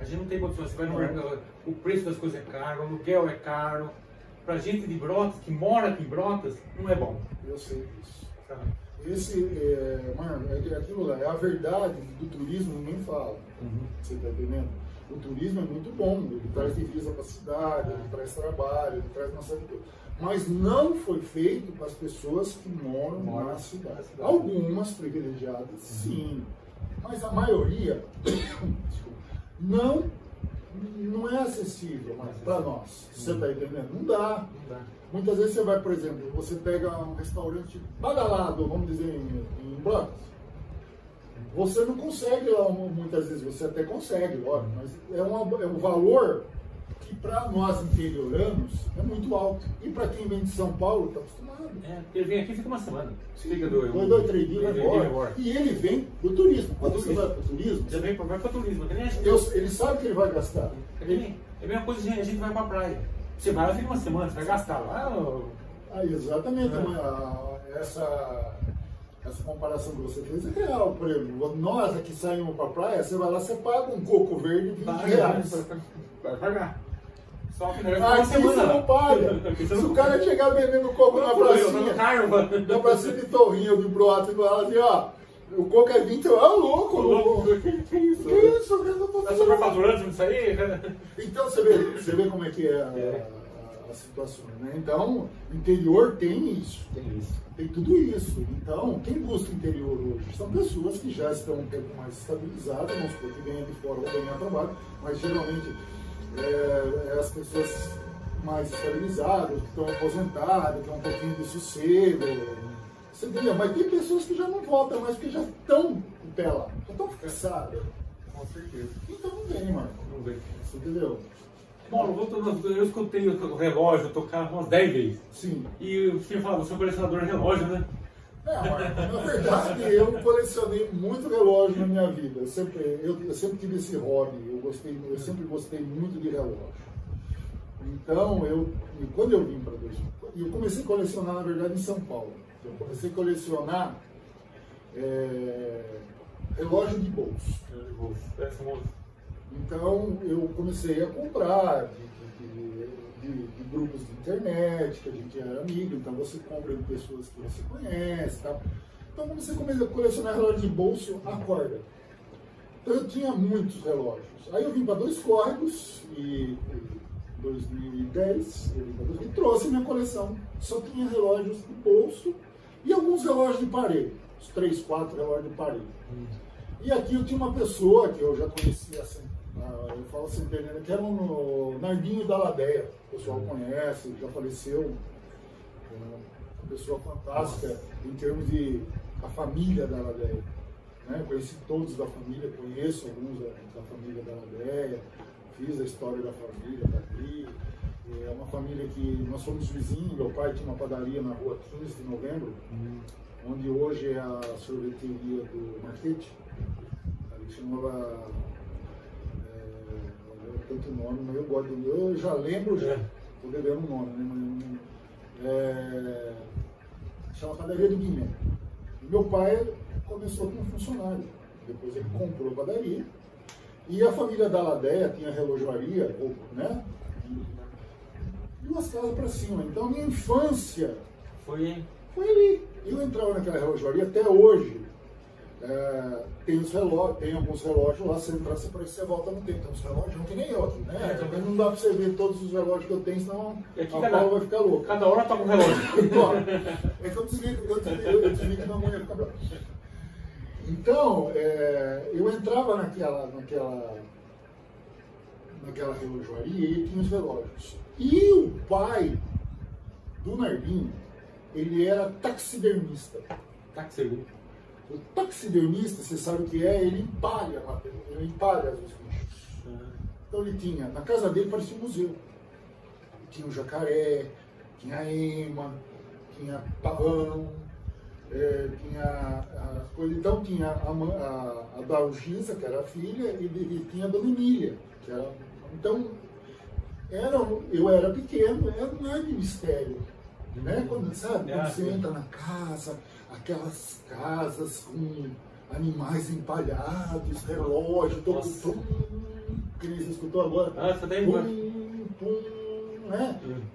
A gente não tem condições, você vai no mercado, o preço das coisas é caro, o aluguel é caro. Pra gente de Brotas, que mora aqui em Brotas, não é bom. Eu sei disso. Mano, aquilo lá, é a verdade do turismo, ninguém fala. Você tá entendendo? O turismo é muito bom, ele traz divisa para a cidade, ele traz trabalho, ele traz uma série de coisas. Mas não foi feito para as pessoas que moram na cidade. Algumas privilegiadas, sim. Mas a maioria não é acessível para nós. Você está entendendo? Não dá. Muitas vezes você vai, por exemplo, você pega um restaurante badalado, vamos dizer, em Brotas. Você não consegue lá, muitas vezes, você até consegue, óbvio, mas é um valor que para nós interioranos é muito alto. E para quem vem de São Paulo está acostumado. Ele vem aqui e fica uma semana. Fica 2, 3 dias, vai embora. E ele vem do turismo. Quando você vai para o turismo, já vai para o turismo. Ele sabe que ele vai gastar. É a mesma coisa, a gente vai para a praia. Você vai lá, fica uma semana, você vai gastar lá. Exatamente. Essa comparação que você fez é real. Por exemplo, nós aqui saímos para a praia, você vai lá, você paga um coco verde R$20. Vai pagar. Só que você não paga. Se o cara chegar vendendo coco na pracinha de Torrinho, de Broto, e falar assim, ó, o coco é 20, louco. Que isso? Que isso? Tá superfaturando isso aí? Então você vê como é que é a situação, né? Então, o interior tem isso. Tem tudo isso. Então, quem busca o interior hoje são pessoas que já estão um pouco mais estabilizadas, vamos supor que venha de fora ou venha a trabalho, mas geralmente as pessoas mais estabilizadas, que estão aposentadas, que têm um pouquinho de sossego. Você entendeu? Mas tem pessoas que já não voltam mais porque já estão em pé lá, já estão cansadas. Com certeza. Então não vem, mano. Não vem. Você entendeu? Bom, eu escutei o relógio tocar umas 10 vezes. Sim. E você fala, você é um colecionador de relógio, né? Na verdade, eu colecionei muito relógio na minha vida. Eu sempre tive esse hobby. Eu sempre gostei muito de relógio. Então, quando eu vim para eu comecei a colecionar, na verdade, em São Paulo. Eu comecei a colecionar relógio de bolso. Então, eu comecei a comprar de grupos de internet, que a gente era amigo, então você compra de pessoas que você conhece, tá? Então, comecei a colecionar relógio de bolso a corda. Então, eu tinha muitos relógios. Aí eu vim para Dois Córregos e em 2010 e trouxe minha coleção. Só tinha relógios de bolso e alguns relógios de parede, uns 3, 4 relógios de parede. E aqui eu tinha uma pessoa que eu já conhecia assim, eu falo assim, que era um Nardinho da Ladeia, o pessoal conhece, já faleceu, uma pessoa fantástica em termos de a família da Ladeia, né? Conheci todos da família, conheço alguns da família da Ladeia, fiz a história da família, daqui. É uma família que nós somos vizinhos, meu pai tinha uma padaria na rua 15 de novembro, onde hoje é a sorveteria do Marquete. Ali chamava tanto nome, mas eu gosto de. Eu já lembro, estou devendo um nome, né? Chama Padaria do Guimê. E meu pai começou como funcionário, depois ele comprou a padaria. E a família da Ladeia tinha relojoaria, né? 2 casas para cima. Então a minha infância foi ali. Eu entrava naquela relojoaria até hoje. Tem alguns relógios lá, você entra, você volta no tempo. Tem uns relógios não que nem eu aqui, né? Também não dá para você ver todos os relógios que eu tenho, senão a Paula vai ficar louca. Cada hora tá com um relógio. É que eu desligo que minha mãe ia ficar brava. Então, eu entrava naquela relojoaria e tinha os relógios. E o pai do Nardinho, ele era taxidermista. O taxidermista, você sabe o que é? Ele empalha os bichos. Então ele tinha, na casa dele parecia um museu. Tinha o jacaré, tinha a ema, tinha pavão, tinha a coisa. Então tinha a Dalgisa, que era a filha, e tinha a Dona Emília, que era. Então, eu era pequeno, era um grande mistério. Né? Quando você entra na casa, aquelas casas com animais empalhados, relógio, que nem você escutou agora. Né?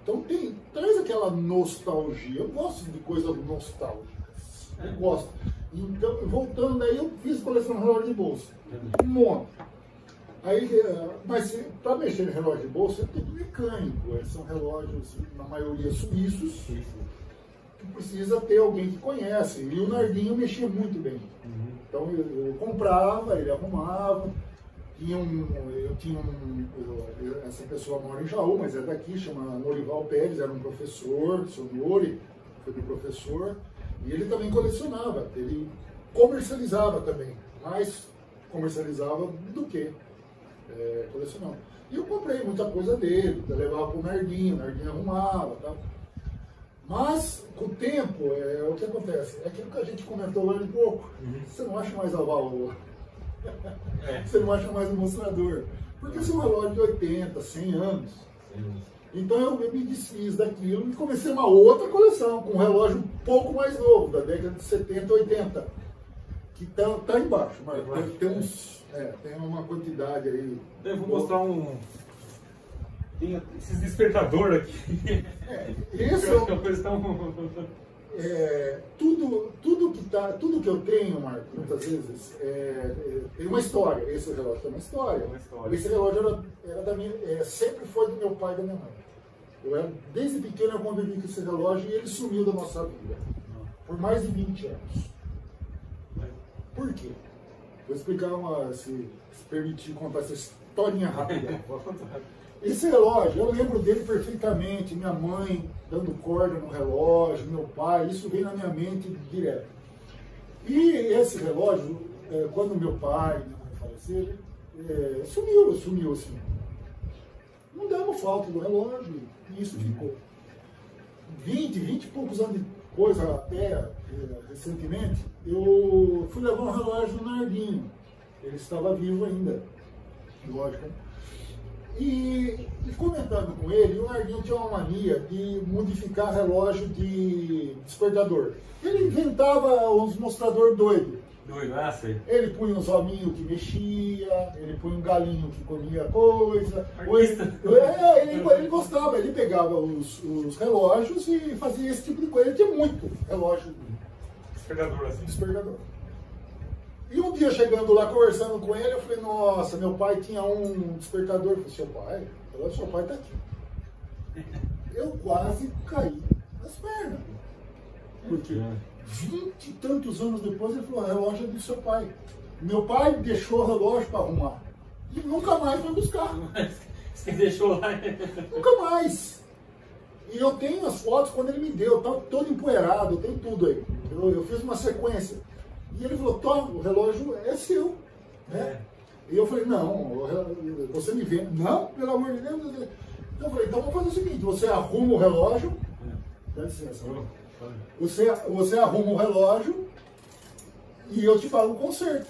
Então traz aquela nostalgia. Eu gosto de coisas nostálgicas. Eu gosto. Então, voltando aí, eu fiz coleção de relógio de bolsa. Um monte. Aí, mas para mexer em relógio de bolsa é tudo mecânico. São relógios, na maioria, suíços, que precisa ter alguém que conhece. E o Nardinho mexia muito bem. Então eu comprava, ele arrumava. Essa pessoa mora em Jaú, mas é daqui, chama Norival Pérez, era um professor, seu Nori, foi meu professor. E ele também colecionava, ele comercializava também, mais comercializava do que colecionava. E eu comprei muita coisa dele, eu levava para o Nardinho arrumava, tá? Mas, com o tempo, o que acontece? É aquilo que a gente comentou lá de pouco, você não acha mais a válvula, você não acha mais o mostrador, porque esse é um relógio de 80, 100 anos, Então eu me desfiz daquilo e comecei uma outra coleção, com um relógio um pouco mais novo, da década de 70, 80, que tá embaixo, mas tem uma quantidade aí. Eu vou mostrar tem esses despertadores aqui. Esse é uma coisa tão... tudo que eu tenho, Marco, muitas vezes, tem uma história. Esse relógio tem uma história. Esse relógio sempre foi do meu pai e da minha mãe. Desde pequeno eu convivi com esse relógio e ele sumiu da nossa vida. Por mais de 20 anos. Por quê? Vou explicar se permitir contar essa historinha rápida. Esse relógio, eu lembro dele perfeitamente, minha mãe dando corda no relógio, meu pai, isso vem na minha mente direto. E esse relógio, quando meu pai e minha mãe faleceram, sumiu assim. Não demos falta do relógio, e isso ficou. 20 e poucos anos depois, até recentemente, eu fui levar um relógio no Nardinho. Ele estava vivo ainda, lógico. E comentando com ele, o Nardinho tinha uma mania de modificar relógio de despertador. Ele inventava uns mostradores doidos. Sei. Ele punha uns hominhos que mexia, ele punha um galinho que comia coisa. Ele gostava, ele pegava os relógios e fazia esse tipo de coisa. Ele tinha muito relógio. Despertador assim. Despertador. E um dia chegando lá, conversando com ele, eu falei, nossa, meu pai tinha um despertador. Eu falei, seu pai? O relógio do seu pai está aqui. Eu quase caí nas pernas. Por quê? 20 e tantos anos depois, ele falou, a relógio é do seu pai. Meu pai deixou o relógio para arrumar. E nunca mais foi buscar. Você deixou lá? Nunca mais. E eu tenho as fotos quando ele me deu, tá todo empoeirado, tem tudo aí. Eu fiz uma sequência. E ele falou, Tom, o relógio é seu. Né? E eu falei, não, você me vende. Não, pelo amor de Deus. Então eu falei, então vamos fazer o seguinte, você arruma o relógio. Dá licença. Você arruma o relógio e eu te pago o conserto.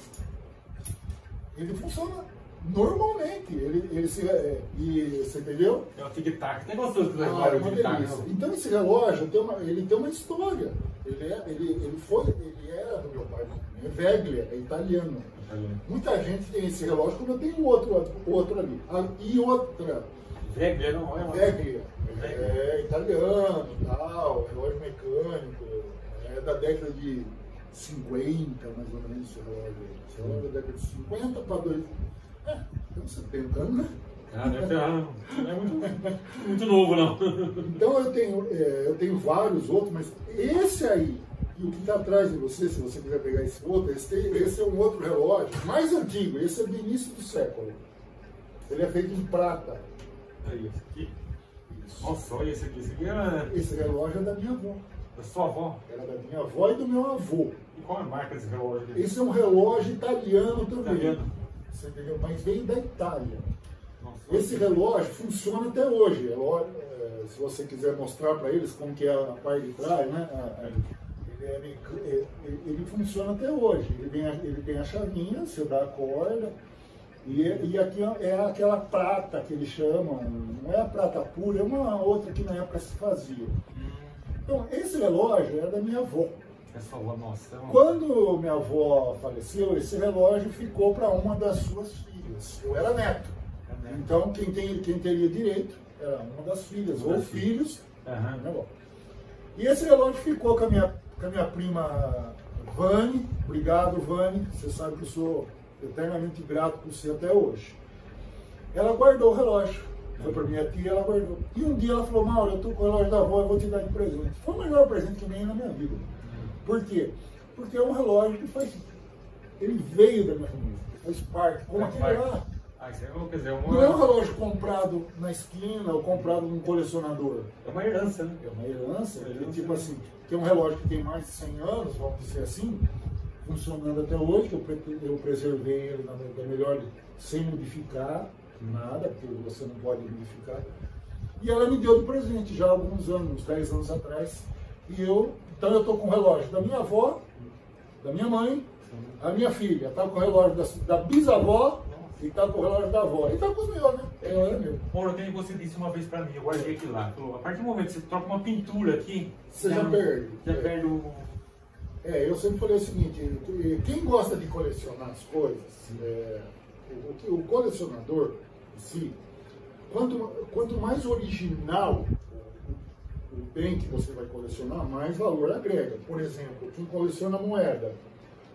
Ele funciona normalmente. Você entendeu? É um tic-tac. Tem gostoso de levar o tic-tac. Então esse relógio ele tem uma história. Ele era do meu pai. É Veglia, é italiano. Muita gente tem esse relógio, como eu tenho outro ali. E outra. Veglia não é uma... Veglia. É italiano, tal, relógio mecânico. É da década de 50, mais ou menos, esse relógio. Esse relógio é da década de 50 para 2. Tem 70 anos, né? Não é muito novo, não. Então eu tenho vários outros, mas esse aí, e o que está atrás de você, se você quiser pegar esse outro, esse é um outro relógio, mais antigo, esse é do início do século. Ele é feito de prata. Aí, esse aqui. Isso. Nossa, olha esse aqui. Esse relógio é da minha avó. Da sua avó? Era da minha avó e do meu avô. E qual é a marca desse relógio? Esse é um relógio italiano também. Italiano. Você entendeu? Mas veio da Itália. Nossa, esse relógio funciona até hoje. Se você quiser mostrar para eles como que é a parte de trás, né? Ele funciona até hoje. Ele tem a chavinha, você dá a corda. E aqui é aquela prata que eles chamam, não é a prata pura, é uma outra que na época se fazia. Então, esse relógio era da minha avó. Nossa, quando minha avó faleceu, esse relógio ficou para uma das suas filhas. Eu era neto. Então, quem teria direito era uma das filhas, ou filhos. E esse relógio ficou com a minha prima Vani. Obrigado, Vani. Você sabe que eu sou eternamente grato por você até hoje. Ela guardou o relógio. Foi para minha tia, ela guardou. E um dia ela falou, Mauro, eu estou com o relógio da avó, eu vou te dar de presente. Foi o melhor presente que eu ganhei na minha vida. Por quê? Porque é um relógio que ele veio da minha família, faz parte, como aquele lá. Não é um relógio comprado na esquina ou comprado num colecionador. É uma herança, né? É uma herança, tipo assim, que é um relógio que tem mais de 100 anos, vamos dizer assim, funcionando até hoje, que eu preservei ele da melhor, sem modificar nada, porque você não pode modificar. E ela me deu de presente já há alguns anos, uns 10 anos atrás. Então eu estou com o relógio da minha avó, da minha mãe, a minha filha está com o relógio da bisavó E tá com o relógio da avó. E tá com os meus, né? É meu. Moro, que você disse uma vez pra mim, eu guardei aqui lá. Falou, a partir do momento que você troca uma pintura aqui, Você já perde. Já perde o... Eu sempre falei o seguinte, quem gosta de colecionar as coisas, o colecionador em si, quanto mais original o bem que você vai colecionar, mais valor agrega. Por exemplo, quem coleciona moeda,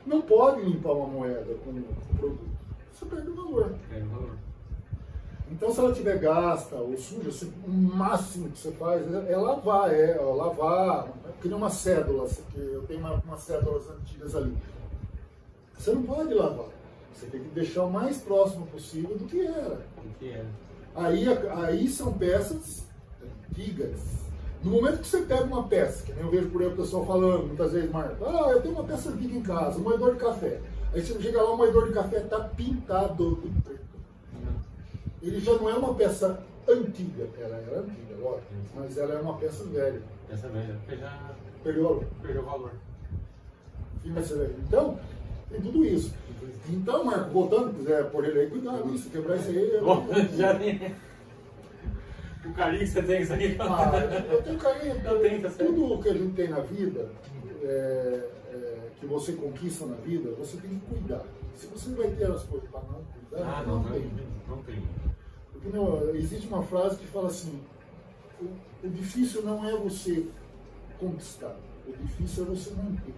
não pode limpar uma moeda com o produto. Você perde o valor. Perde o valor. Então, se ela tiver gasta ou suja, o máximo que você faz é lavar, que nem uma cédula, eu tenho umas cédulas antigas ali. Você não pode lavar, você tem que deixar o mais próximo possível do que era. Aí são peças antigas. No momento que você pega uma peça, que nem eu vejo por aí o pessoal falando, muitas vezes, Marco, eu tenho uma peça antiga em casa, um moedor de café. Aí você chega lá, o moedor de café está pintado de preto. Ele já não é uma peça antiga, ela era antiga, lógico, mas ela é uma peça velha. Peça velha, já perdeu o valor. Perdeu o valor. Então, tem tudo isso. Então, Marco, voltando, quiser pôr ele aí, cuidado, se quebrar isso aí... Já nem... O carinho que você tem isso aqui... eu tenho carinho. Eu tenho, tá certo. Tudo que a gente tem na vida, que você conquista na vida, você tem que cuidar. Se você vai ter as coisas para não cuidar, não tem. Porque existe uma frase que fala assim, o difícil não é você conquistar, o difícil é você manter.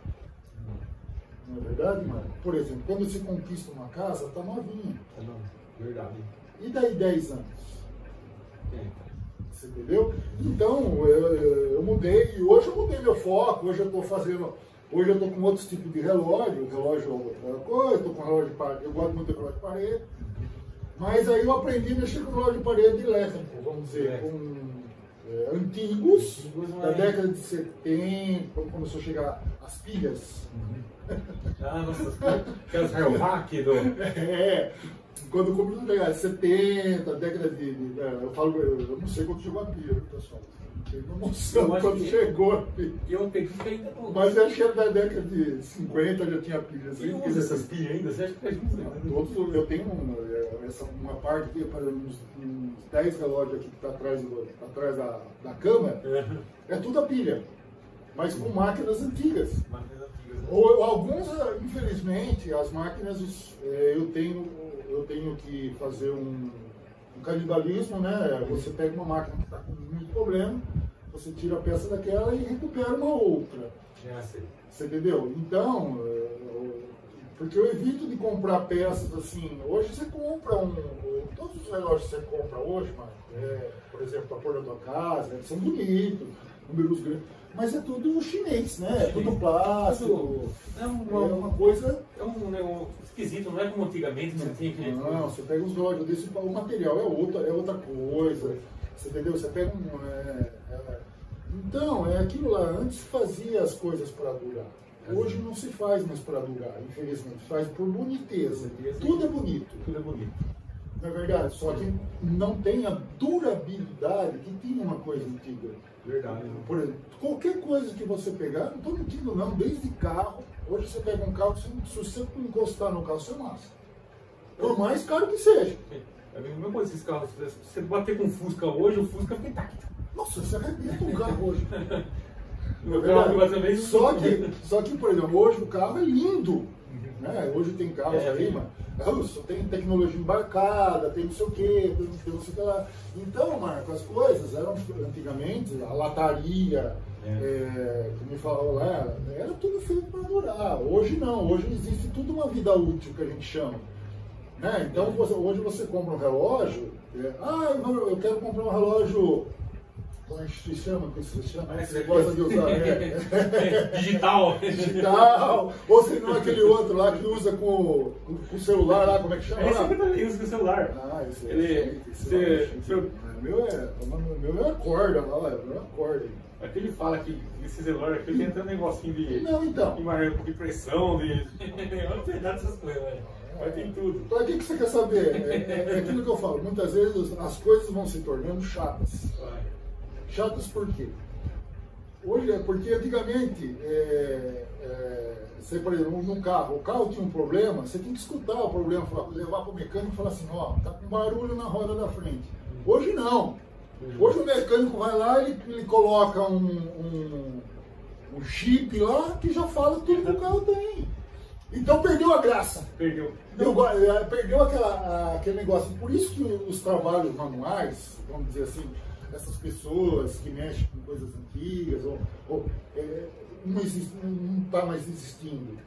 Não é verdade, Marco? Por exemplo, quando você conquista uma casa, está novinha. Verdade. E daí 10 anos? Você entendeu? Então, eu mudei, e hoje eu mudei meu foco, hoje eu estou com outros tipos de relógio, é outra coisa, estou com relógio de parede, eu gosto muito de relógio de parede, mas aí eu aprendi a mexer com relógio de parede elétrico, vamos dizer, com antigos, da década de 70, quando começou a chegar as pilhas. Nossa, aquelas Rayovac do... Quando começou a pegar 70, década eu não sei quando chegou a pilha, pessoal. Não tenho noção quando chegou a pilha. Eu peguei ainda não. Mas eu acho que da década de 50 já tinha pilhas. Você usa essas pilhas ainda? Você acha que faz muito? Eu tenho uma parte aqui, uns 10 relógios aqui que está atrás da cama, é tudo a pilha, mas com máquinas antigas. Ou alguns, infelizmente, as máquinas eu tenho que fazer um canibalismo, né? Você pega uma máquina que está com muito problema, você tira a peça daquela e recupera uma outra. Você entendeu? Então, porque eu evito de comprar peças assim. Hoje você compra todos os relógios que você compra hoje, por exemplo, para pôr na tua casa, são bonitos, números grandes. Mas é tudo chinês, né? É tudo plástico. É uma coisa... É um esquisito, não é como antigamente você tinha que... Não, você pega uns relógios desse, o material é outra coisa. Você entendeu? Você pega Então, é aquilo lá. Antes fazia as coisas para durar. Hoje não se faz mais para durar, infelizmente. Faz por boniteza. Tudo é bonito. Tudo é bonito. Não é verdade? Só que não tem a durabilidade que tinha uma coisa antiga. Verdade. Por exemplo, qualquer coisa que você pegar, não estou mentindo não, desde carro, hoje você pega um carro, se você encostar no carro, você amassa. Por mais caro que seja. É a mesma coisa esses carros. Se você bater com o Fusca hoje, o Fusca fica intacto. Nossa, você arrebenta um carro hoje. Meu carro só que, por exemplo, hoje o carro é lindo. Né? Hoje tem carros aí, mas tem tecnologia embarcada, tem não sei o que, tem não sei o que lá. Então, Marco, as coisas eram antigamente, a lataria, que me falou lá, era tudo feito para durar. Hoje não, hoje existe tudo uma vida útil que a gente chama. Né? Então, hoje você compra um relógio, eu quero comprar um relógio. Como é que se chama? Você gosta de usar? Digital. Digital. Ou se não aquele outro lá que usa com o celular lá, como é que chama? Esse aqui também usa com o celular. O meu é corda lá, meu é corda. Aqui ele fala que esse celular aqui tem até um negocinho de pressão, de essas coisas, velho. Mas tem tudo. Então, o que você quer saber? É aquilo que eu falo. Muitas vezes as coisas vão se tornando chatas. Chatas por quê? Hoje, porque antigamente, Você, por exemplo, num carro, o carro tinha um problema, você tem que escutar o problema, levar para o mecânico e falar assim, ó, tá com barulho na roda da frente. Hoje não. Hoje o mecânico vai lá e ele coloca um chip lá que já fala tudo que o carro tem. Então perdeu a graça. Perdeu. Perdeu aquele negócio. Por isso que os trabalhos manuais, vamos dizer assim, essas pessoas que mexem com coisas antigas, não está mais existindo.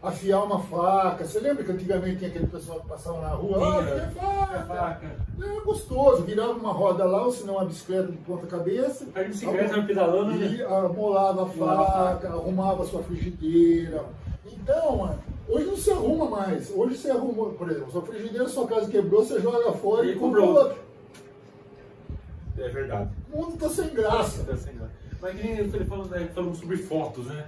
Afiar uma faca. Você lembra que antigamente tinha aquele pessoal que passava na rua? Afiar faca. Era gostoso. Virava uma roda lá, ou se não uma bicicleta de ponta cabeça. A bicicleta pedalando, e amolava a faca, arrumava a sua frigideira. Então, hoje não se arruma mais. Hoje você arruma, por exemplo, sua frigideira, sua casa quebrou, você joga fora e compra outra. É verdade. O mundo está sem graça. Tá sem graça. Mas que nem falamos sobre fotos, né?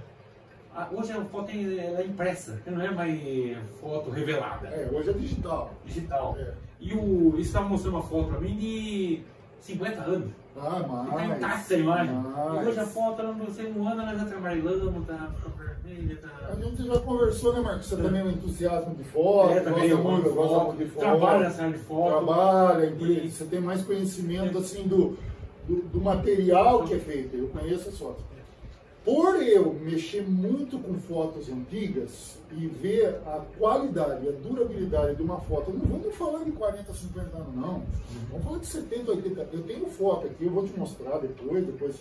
Hoje a foto ela é impressa, não é mais foto revelada. Hoje é digital. Digital. E você estava mostrando uma foto para mim de 50 anos. Mais. Tem taxa a imagem. E hoje a foto, você não anda, ela já está amarelando, está vermelha, está... A gente já conversou, né, Marcos? Você também é um entusiasmo de foto, também gosta muito de foto. Trabalha nessa área de foto. Trabalha, você tem mais conhecimento assim do material que é feito. Eu conheço as fotos. Por eu mexer muito com fotos antigas e ver a qualidade, a durabilidade de uma foto, não vamos falar de 40, 50 anos, não. Vamos falar de 70, 80. Eu tenho foto aqui, eu vou te mostrar depois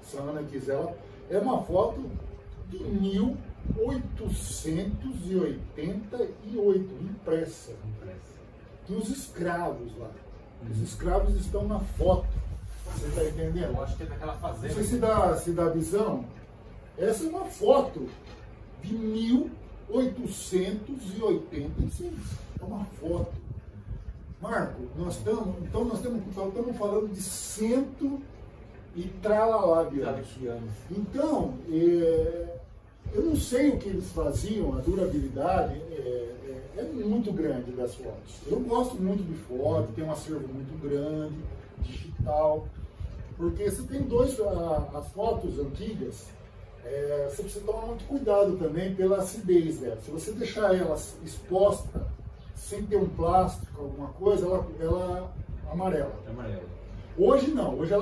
se a Ana quiser. É uma foto de 1888, impressa. Tem os escravos lá. Os escravos estão na foto. Você está entendendo? Eu acho que é daquela fazenda. Não sei se dá visão. Essa é uma foto de 1886. É uma foto. Marco, nós estamos falando de 100 e tralalá de anos. Então, eu não sei o que eles faziam, a durabilidade é muito grande das fotos. Eu gosto muito de foto, tem um acervo muito grande, digital, porque você tem as fotos antigas, você precisa tomar muito cuidado também pela acidez dela. Se você deixar elas exposta sem ter um plástico, alguma coisa, ela amarela. Hoje não, hoje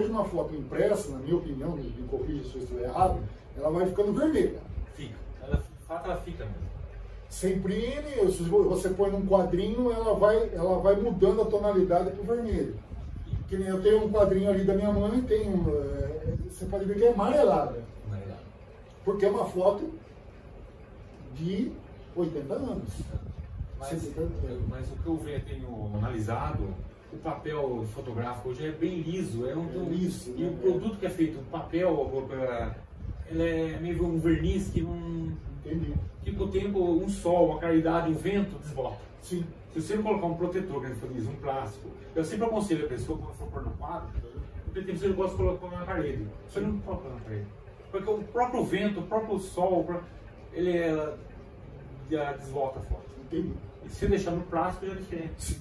uma foto impressa, na minha opinião, me corrija se eu estiver errado, ela vai ficando vermelha. Ela fica mesmo. Você imprime, se você põe num quadrinho, ela vai mudando a tonalidade para o vermelho. Que nem eu tenho um quadrinho ali da minha mãe, você pode ver que é amarelada. Porque é uma foto de 80 anos. Mas o que eu tenho analisado, o papel fotográfico hoje é bem liso. Liso. E o produto que é feito, o papel, ele é meio um verniz que não... Entendi. Que com o tempo, um sol, uma claridade, um vento, desbota. Sim. Se você não colocar um protetor, que a gente diz, um plástico, eu sempre aconselho a pessoa, quando for pôr no quadro, você não gosta de colocar na parede. Você não coloca na parede. Porque o próprio vento, o próprio sol, ela já desvolta a foto. Entendi. E se deixar no plástico, já é diferente. Sim.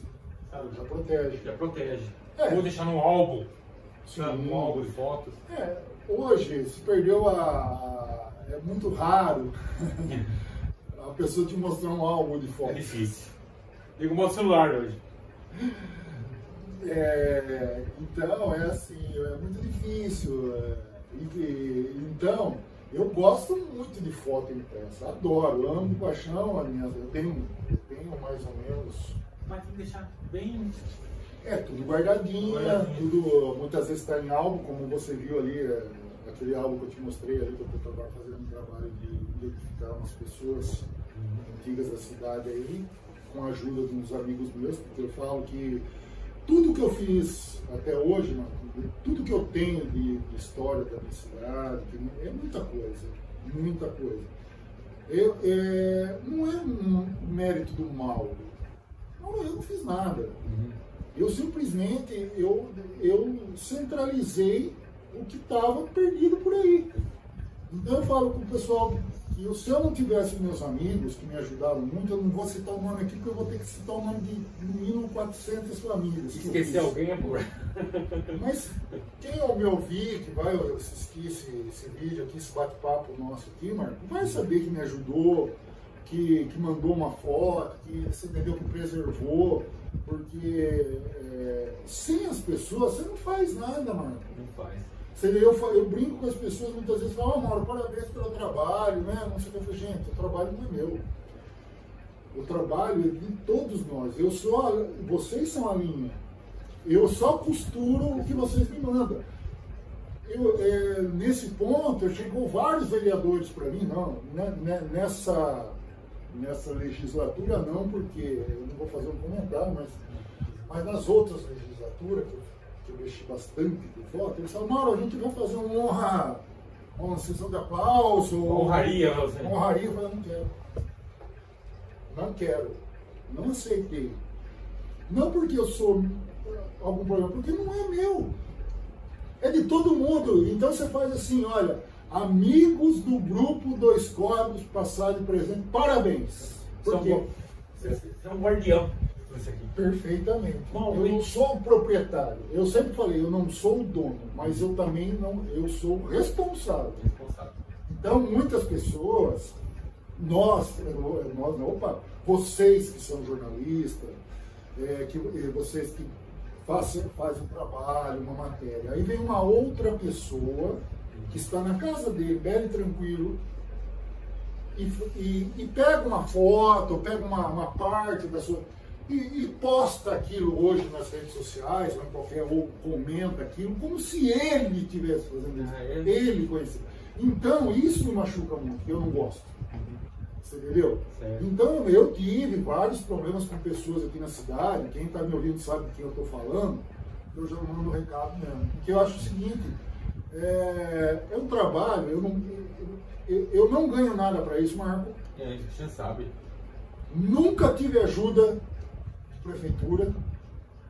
Sabe? Já protege. Ou deixar no álbum. Sim. Um álbum de fotos. Hoje se perdeu é muito raro a pessoa te mostrar um álbum de fotos. É difícil. Liga o modo celular hoje. Então, assim, é muito difícil. Então, eu gosto muito de foto impressa, adoro, amo de paixão. Eu tenho mais ou menos. Mas tem que deixar bem. Tudo guardadinho. Tudo, muitas vezes está em álbum, como você viu ali, aquele álbum que eu te mostrei ali, que eu estou fazendo um trabalho de identificar umas pessoas antigas da cidade aí, com a ajuda de uns amigos meus, porque eu falo que tudo que eu fiz até hoje, tudo que eu tenho de história da minha cidade, é muita coisa, muita coisa. Não é um mérito do mal. Eu não fiz nada. Eu simplesmente eu centralizei o que estava perdido por aí. Então eu falo com o pessoal que se eu não tivesse meus amigos que me ajudaram muito, eu não vou citar o nome aqui, porque eu vou ter que citar o nome de no mínimo 400 famílias. Se esquecer alguém é por... Mas quem me ouvir, que vai assistir esse vídeo aqui, esse bate-papo nosso aqui, Marco, vai saber que me ajudou, que mandou uma foto, que você entendeu, que preservou, porque sem as pessoas você não faz nada, Marco. Não faz. Eu brinco com as pessoas muitas vezes, falam, Mauro, parabéns pelo trabalho, né? Não sei o que. Eu falo, gente, o trabalho não é meu. O trabalho é de todos nós. Vocês são a linha. Eu só costuro o que vocês me mandam. Nesse ponto, chegou vários vereadores para mim, não, né, nessa legislatura não, porque eu não vou fazer um comentário, mas nas outras legislaturas, que eu mexi bastante com voto, eles falaram, Mauro, a gente vai fazer uma sessão de aplauso. Honraria. Honraria, eu falei, não quero, não aceitei. Não porque eu sou algum problema, porque não é meu. É de todo mundo. Então você faz assim, olha, amigos do grupo Dois Códigos, passado e presente, parabéns. Porque você é um guardião disso aqui. Perfeitamente. Bom, eu não sou o proprietário. Eu sempre falei, eu não sou o dono, mas eu também não, eu sou responsável. Então muitas pessoas, vocês que são jornalistas, vocês que fazem um trabalho, uma matéria, aí vem uma outra pessoa que está na casa dele, belo e tranquilo, e pega uma foto, pega uma parte da sua... E posta aquilo hoje nas redes sociais, ou comenta aquilo, como se ele estivesse fazendo isso. Ele conhecia. Então, isso me machuca muito, eu não gosto. Você entendeu? Certo. Então, eu tive vários problemas com pessoas aqui na cidade. Quem está me ouvindo sabe de quem eu estou falando. Eu já mando um recado mesmo. Porque eu acho o seguinte, é um trabalho, eu não ganho nada para isso, Marco. Você sabe. Nunca tive ajuda de prefeitura,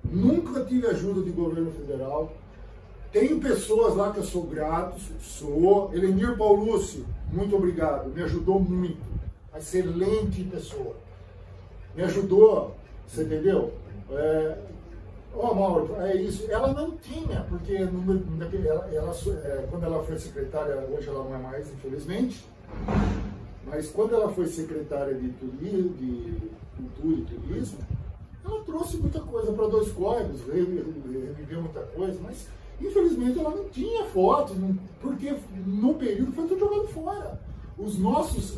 nunca tive ajuda de governo federal. Tenho pessoas lá que eu sou grato, Elenir Paulucci, muito obrigado, me ajudou muito. Excelente pessoa. Me ajudou, você entendeu? Mauro, é isso. Ela não tinha, porque quando ela foi secretária, hoje ela não é mais, infelizmente, mas quando ela foi secretária de Cultura e Turismo, ela trouxe muita coisa para Dois Códigos, reviveu muita coisa, mas infelizmente ela não tinha fotos, porque no período foi tudo jogado fora. Os nossos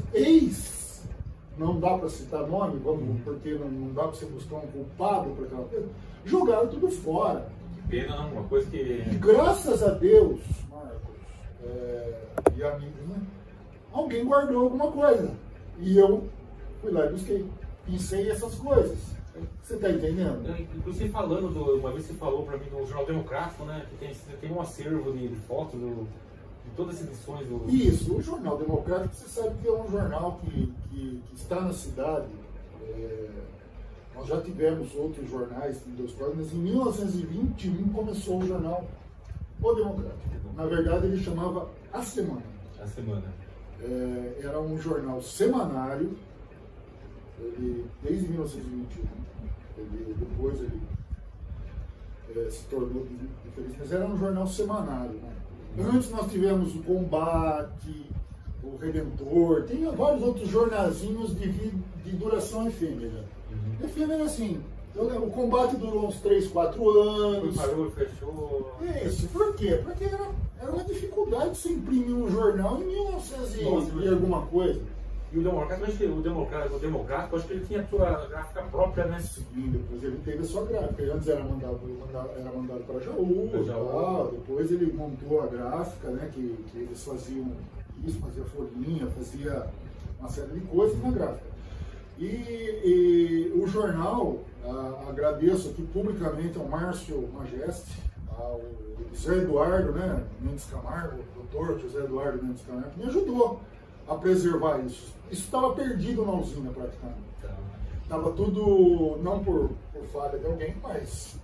não dá para citar nome, porque não dá para você buscar um culpado para aquela coisa, jogaram tudo fora. Que pena, não, uma coisa que... E graças a Deus, Marcos e amigos, né, alguém guardou alguma coisa. E eu fui lá e busquei. Pensei essas coisas. Você está entendendo? Inclusive falando, uma vez você falou para mim no Jornal Democrático, né, que tem um acervo de fotos de todas as edições do... Isso, o Jornal Democrático, você sabe que é um jornal que está na cidade. Nós já tivemos outros jornais em Dois Códigos, mas em 1921 começou o jornal O Democrático. Na verdade, ele chamava A Semana. A Semana. Era um jornal semanário, desde 1921. Depois ele se tornou diferente, mas era um jornal semanário, né? Antes nós tivemos o Combate, o Redentor, tem vários outros jornalzinhos de duração efêmera. Efêmera assim, eu lembro, o Combate durou uns 3, 4 anos. Parou, fechou. Isso, por quê? Porque era uma dificuldade de se imprimir um jornal em 1900 e alguma coisa. E o Democrático, acho que ele tinha a sua gráfica própria, né? Sim, depois ele teve a sua gráfica. Antes era mandado para Jaú, tal. Depois ele montou a gráfica, né? Que eles faziam isso, fazia folhinha, fazia uma série de coisas na gráfica. E o jornal, agradeço aqui publicamente ao Márcio Majeste, ao José Eduardo, né? Mendes Camargo, o doutor José Eduardo Mendes Camargo, que me ajudou a preservar isso. Isso estava perdido na usina praticamente. Estava tudo, não por falha de alguém, mas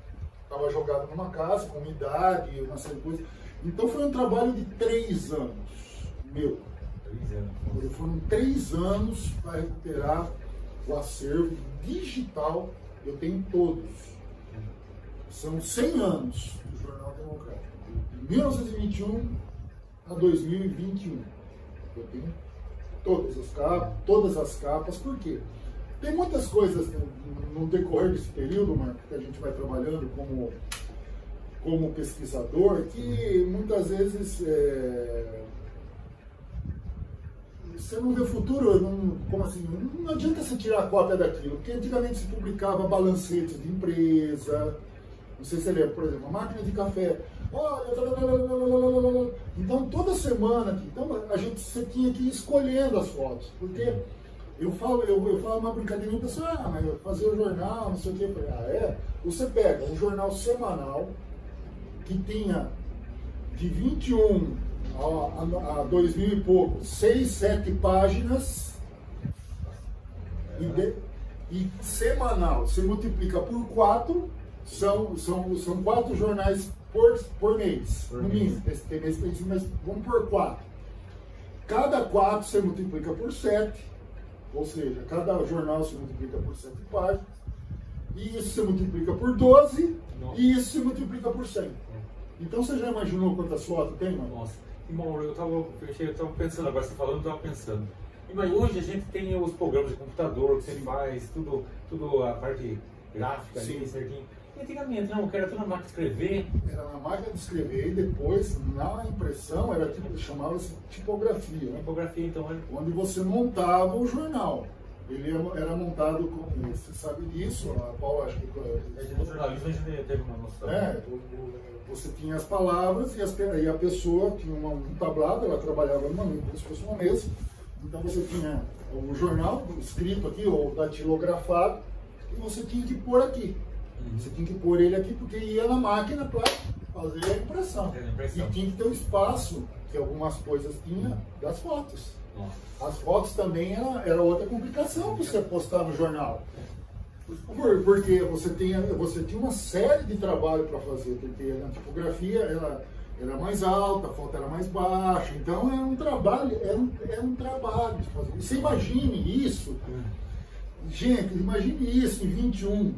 estava jogado numa casa, com umidade, uma série de coisas. Então foi um trabalho de 3 anos, meu. 3 anos. Foram 3 anos para recuperar o acervo digital, eu tenho todos. são 100 anos do Jornal Democrático, de 1921 a 2021. Eu tenho todas as capas, por quê? Tem muitas coisas no decorrer desse período, Marco, que a gente vai trabalhando como pesquisador, que muitas vezes você não vê futuro, como assim? Não adianta você tirar a cópia daquilo, porque antigamente se publicava balancetes de empresa, não sei se você lembra, por exemplo, a máquina de café. Olha, então toda semana aqui, então você tinha que ir escolhendo as fotos, porque eu falo uma brincadeirinha, o pessoal, mas fazer o jornal, não sei o que, eu falei, você pega um jornal semanal que tinha de 21 a 2000 e pouco, 6, 7 páginas, e semanal, você multiplica por 4, são 4 jornais por mês, no mínimo, tem mês que mas vamos por 4. Cada 4 você multiplica por 7, ou seja, cada jornal se multiplica por 7 páginas, e isso se multiplica por 12, e isso se multiplica por 100. Então você já imaginou quantas fotos tem, mano? Nossa, irmão, eu tava pensando, agora você falando, eu tava pensando. Mas hoje a gente tem os programas de computador que você faz, tudo a parte gráfica ali, certinho. E antigamente não, que era tudo na máquina de escrever. Era na máquina de escrever e depois na impressão era chamava-se tipografia. Né? Tipografia, então. Onde você montava o jornal. Ele era montado com. Você sabe disso, a Paula acho que. No jornalismo a gente teve uma noção. Você tinha as palavras e a pessoa tinha um tablado, ela trabalhava numa mesa, como se fosse uma mesa. Então você tinha o jornal escrito aqui, ou datilografado, e você tinha que pôr aqui. Você tinha que pôr ele aqui porque ia na máquina para fazer a impressão. E tinha que ter um espaço, que algumas coisas tinha, das fotos. As fotos também era outra complicação para você postar no jornal. Porque você tinha uma série de trabalho para fazer, porque na tipografia era mais alta, a foto era mais baixa, então era um trabalho de fazer. E você imagine isso, gente, imagine isso em 21,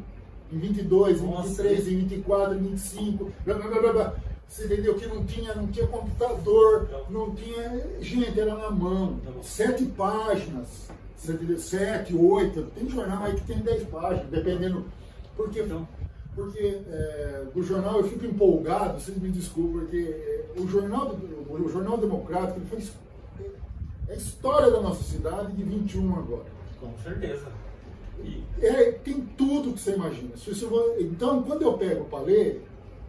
em 22, em 23, em 24, em 25, blá, blá, blá, blá. Você entendeu que não tinha computador, não tinha... Gente, era na mão, 7 páginas. 7, 8, tem jornal aí que tem 10 páginas, dependendo. Porque do jornal eu fico empolgado, vocês me desculpem, porque o jornal Democrático ele fez a história da nossa cidade de 21 agora. Com certeza. Tem tudo que você imagina. Então, quando eu pego para ler,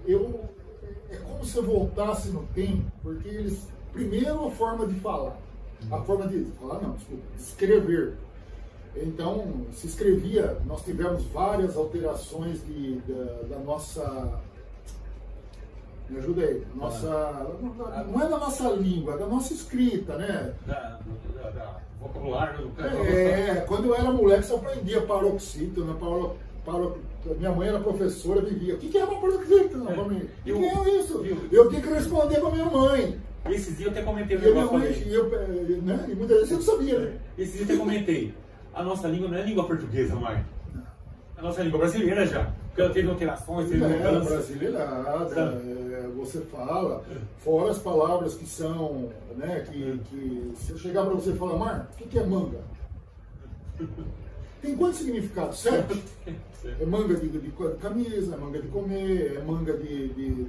é como se eu voltasse no tempo, porque primeiro a forma de falar. A forma de falar, não, desculpa, escrever. Então, se escrevia, nós tivemos várias alterações da nossa... Me ajuda aí. Não é da nossa língua, é da nossa escrita, né? Da vocabulário do cara. Quando eu era moleque, você aprendia paroxítona, minha mãe era professora, vivia. O que é uma paroxítona para mim? O que é isso? Eu tinha que responder para minha mãe. Esses dias eu até comentei o negócio né? E muitas vezes eu não sabia, né? Esses dias eu até comentei. A nossa língua não é língua portuguesa mais. A nossa língua brasileira já. Porque ela teve alterações, teve mudanças. Brasileirada, você fala, fora as palavras que são, né? Que se eu chegar para você e falar, Mar, o que é manga? Tem quantos significados? 7? É manga de camisa, é manga de comer, é manga de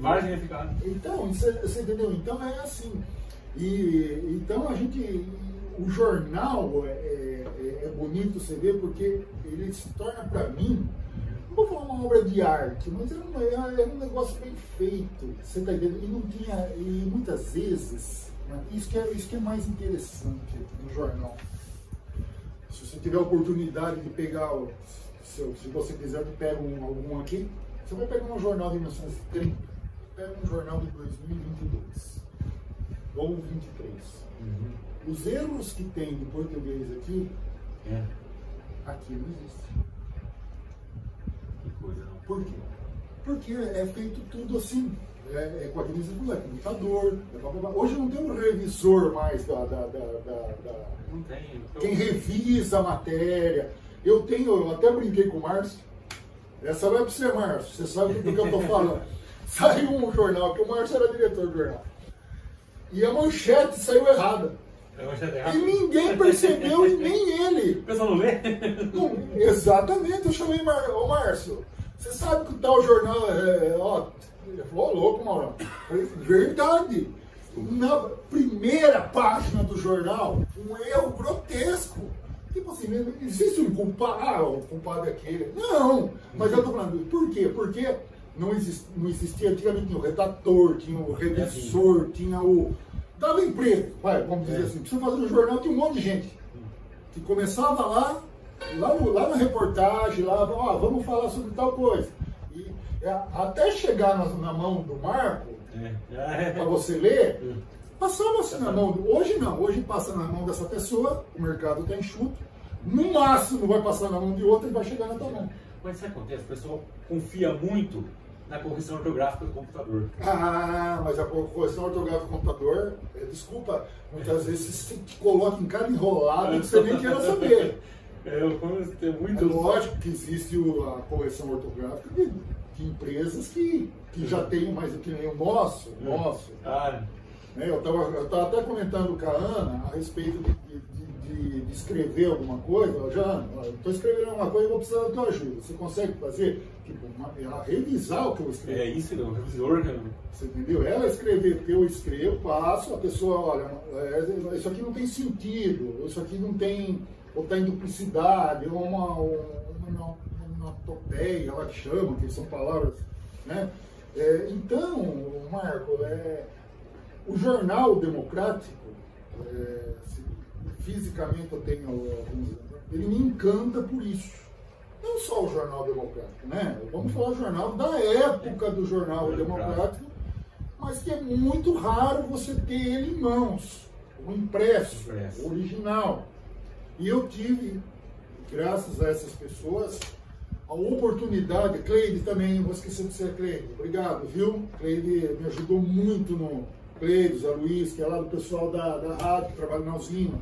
vários significados. Então, você entendeu? Então é assim. Então o jornal é bonito você ver porque ele se torna para mim, não vou falar uma obra de arte, mas era um negócio bem feito. Você tá entendendo? E não tinha, e muitas vezes, né, isso que é mais interessante no jornal. Se você tiver a oportunidade de pegar, se você quiser, pega algum aqui, você vai pegar um jornal de 1930, pega um jornal de 2022, ou 23. Os erros que tem de português aqui não existe. Que coisa, não? Por quê? Porque é feito tudo assim. Com a computador. Hoje não tem um revisor mais Não tem. Quem revisa a matéria. Eu até brinquei com o Márcio. Essa vai para você, Márcio. Você sabe do que eu estou falando. Saiu um jornal, que o Márcio era diretor do jornal. E a manchete saiu errada. E ninguém percebeu, e nem ele. O pessoal não lê? Não, exatamente, eu chamei o Márcio. Você sabe que o tal jornal ele falou, louco, Maurão. Falei, verdade. Na primeira página do jornal, um erro grotesco. Tipo assim, existe um culpado, o culpado é aquele. Não, mas eu tô falando, por quê? Porque não existia antigamente, tinha o redator, tinha o revisor, tinha o... Dava emprego, vamos dizer assim. Precisa fazer um jornal, tinha um monte de gente. Que começava lá na reportagem, vamos falar sobre tal coisa. E até chegar na mão do Marco, para você ler, passava assim na mão. Hoje não, hoje passa na mão dessa pessoa, o mercado está enxuto. No máximo vai passar na mão de outra e vai chegar na tua mão. Mas isso acontece, o pessoal confia muito na correção ortográfica do computador. Mas a correção ortográfica do computador, desculpa, muitas vezes você te coloca em cada enrolado que você nem queira saber. É lógico que existe a correção ortográfica de empresas que já tem mais do que nem o nosso. Eu estava até comentando com a Ana a respeito de escrever alguma coisa. Ana, estou escrevendo alguma coisa e vou precisar da tua ajuda. Você consegue fazer? Tipo, ela revisar o que eu escrevi. É isso, não, revisor, né? Você entendeu? Ela escrever porque eu escrevo, passo, a pessoa, olha, isso aqui não tem sentido, isso aqui não tem, ou está em duplicidade, ou uma topeia, ela que chama, que são palavras, né? Então, Marco, o jornal democrático, fisicamente eu tenho alguns, ele me encanta por isso. Não só o jornal democrático, né? Vamos falar do jornal da época do jornal democrático, mas que é muito raro você ter ele em mãos, o impresso, o original. E eu tive, graças a essas pessoas, a oportunidade, Cleide também, vou esquecer de ser Cleide, obrigado, viu? Cleide me ajudou muito no Cleide, Zé Luiz, que é lá do pessoal da rádio, que trabalha na usina.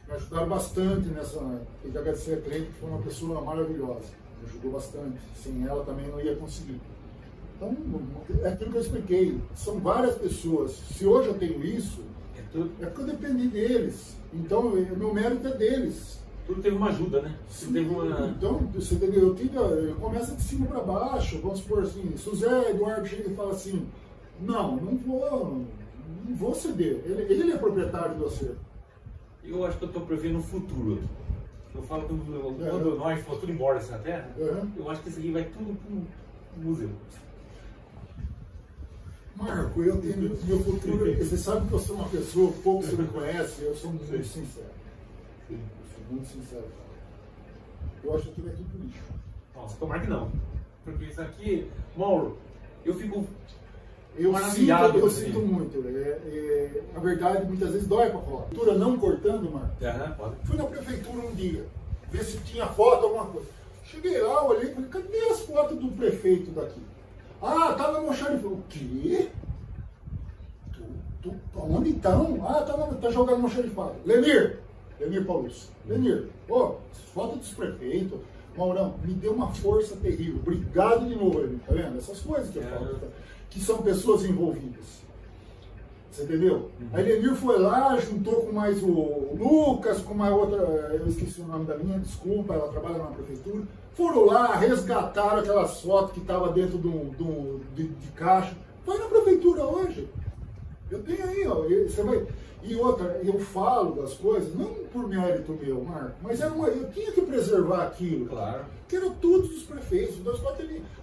Me ajudaram bastante nessa. Tem que agradecer a Cleide, que foi uma pessoa maravilhosa. Me ajudou bastante. Sem ela também não ia conseguir. Então, é aquilo que eu expliquei. São várias pessoas. Se hoje eu tenho isso, é porque eu dependi deles. Então, o meu mérito é deles. Tudo teve uma ajuda, né? Sim, teve uma... Então, você entendeu? Eu começo de cima para baixo. Vamos supor assim: se o Zé Eduardo chega e fala assim, não vou ceder. Ele é proprietário do acervo. Eu acho que eu estou prevendo o futuro. Eu falo que quando nós for tudo embora dessa terra, eu acho que isso aqui vai tudo para o museu. Marco, eu tenho meu futuro. Você sabe que eu sou uma pessoa, pouco você me conhece, eu sou muito sincero. Eu sou muito sincero. Eu acho que tudo é tudo lixo. Nossa, tomara que não. Porque isso aqui, Mauro, eu fico. Eu sinto muito. Na verdade, muitas vezes dói para falar. Prefeitura não cortando, Marco. Fui na prefeitura um dia, ver se tinha foto, alguma coisa. Cheguei lá, olhei e falei, cadê as fotos do prefeito daqui? Tá no almoxarifado. O quê? Onde estão? Tá jogando no almoxarifado. Lenir Paulista. Lenir, foto dos prefeitos. Maurão, me deu uma força terrível. Obrigado de novo, Lenir. Tá vendo? Essas coisas que eu falo. Que são pessoas envolvidas. Você entendeu? A Lenir foi lá, juntou com mais o Lucas, com uma outra, eu esqueci o nome da minha, desculpa, ela trabalha na prefeitura. Foram lá, resgataram aquelas fotos que estavam dentro de caixa. Vai na prefeitura hoje. Eu tenho aí, você vai. E outra, eu falo das coisas, não por mérito meu, Marco, mas eu tinha que preservar aquilo. Claro. Que eram todos os prefeitos.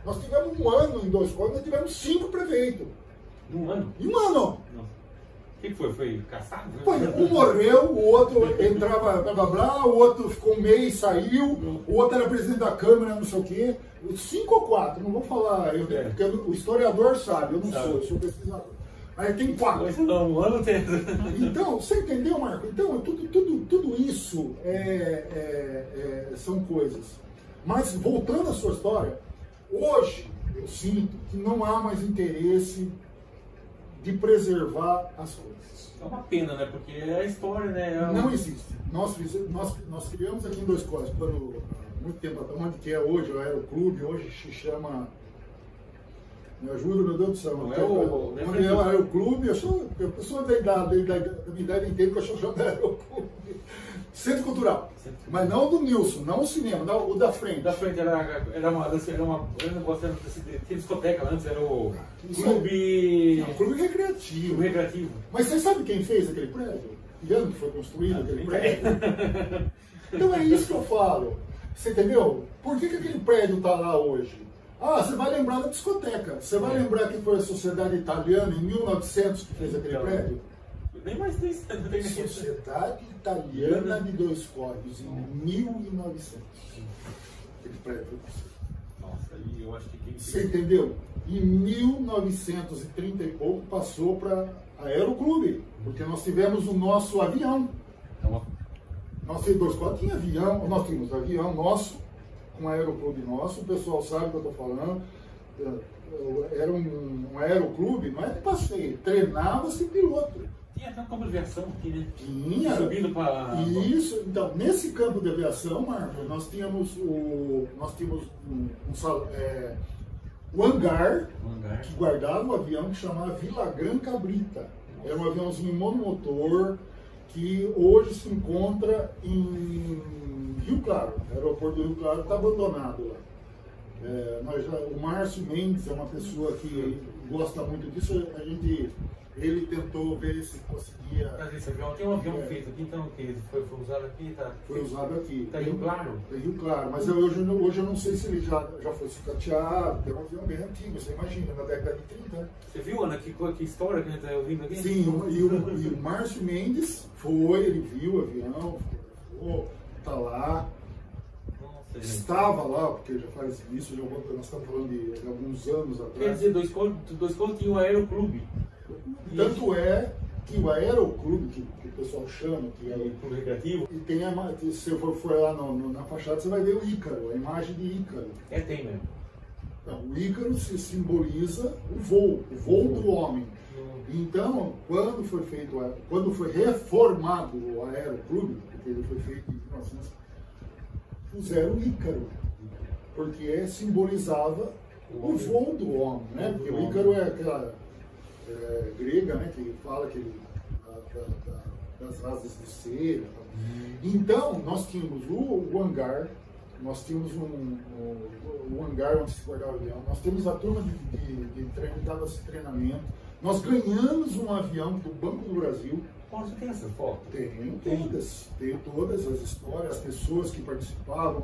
Nós tivemos um ano em 2 Códigos, nós tivemos 5 prefeitos. Um ano? Em um ano. O que foi? Foi caçado? Um morreu, o outro entrava, blá blá, o outro ficou um mês, saiu, o outro era presidente da Câmara, não sei o quê. 5 ou 4, não vou falar, porque o historiador sabe, eu não sou, eu sou pesquisador. Aí tem 4. Não, um ano tem. Então, você entendeu, Marco? Então, tudo isso são coisas. Mas, voltando à sua história, hoje eu sinto que não há mais interesse de preservar as coisas. É uma pena, né? Porque é a história, né? Não existe. Nós criamos aqui em 2 Códigos, quando muito tempo atrás, onde que é hoje, o Aeroclube, hoje se chama... Me ajuda, meu Deus do céu. Não é o... Onde é o Aeroclube, a pessoa da minha idade inteira que eu chamo de Aeroclube. Centro Cultural. Mas não o do Nilson, não o cinema, não, o da frente. Da frente era uma eu não gostava de discoteca antes, era o clube... Não, clube recreativo. Clube recreativo. Mas você sabe quem fez aquele prédio? Que ano que foi construído aquele prédio? Então é isso que eu falo. Você entendeu? Por que aquele prédio está lá hoje? Ah, você vai lembrar da discoteca. Você vai lembrar que foi a Sociedade Italiana em 1900 que fez aquele prédio? Nem mais tem isso. Sociedade Italiana de Dois Córregos, em 1900. Aquele prédio foi construído. Nossa, aí eu acho que quem... Você entendeu? Em 1930 e pouco passou para a Aeroclube, porque nós tivemos o nosso avião. Nós tínhamos Dois Córregos, tinha avião, nós tínhamos avião nosso, com Aeroclube nosso, o pessoal sabe o que eu estou falando. Era um aeroclube, não é de passeio, treinava-se piloto. Tinha até um campo de aviação aqui, né? Tinha. Subindo para... Isso, então, nesse campo de aviação, Marcos, nós tínhamos o hangar que guardava o avião que chamava Villagrán Cabrita. Era um aviãozinho monomotor que hoje se encontra em Rio Claro. O aeroporto do Rio Claro está abandonado lá. O Márcio Mendes é uma pessoa que gosta muito disso. Ele tentou ver se conseguia... Mas esse avião, tem um avião feito aqui, então, que foi usado aqui, tá? Foi usado aqui. Tá em Rio Claro? Em Rio Claro, mas hoje eu não sei se ele já foi sucateado. Tem um avião bem antigo, você imagina, na década de 30. Você viu, Ana, que história que a gente está ouvindo aqui? Sim, e o Márcio Mendes ele viu o avião, tá lá. Estava lá, porque já faz isso, nós estamos falando de alguns anos atrás. Quer dizer, Dois Córregos tinha o Aeroclube. Tanto é que o Aeroclube, que o pessoal chama, que é o clube recreativo, e tem se você for lá na fachada, você vai ver o Ícaro, a imagem de Ícaro. Tem mesmo. Então, o Ícaro se simboliza o voo do homem. Então, quando foi reformado o Aeroclube, porque ele foi feito em 1900, puseram o Ícaro, porque simbolizava o voo do homem, né? Porque o Ícaro é aquela grega, né? Que fala que das asas de cera. Então, nós tínhamos o hangar, nós tínhamos o hangar onde se guardava o avião, nós temos a turma de treino, dava-se treinamento, nós ganhamos um avião do Banco do Brasil. Você tem essa foto? Tenho todas as histórias, as pessoas que participavam,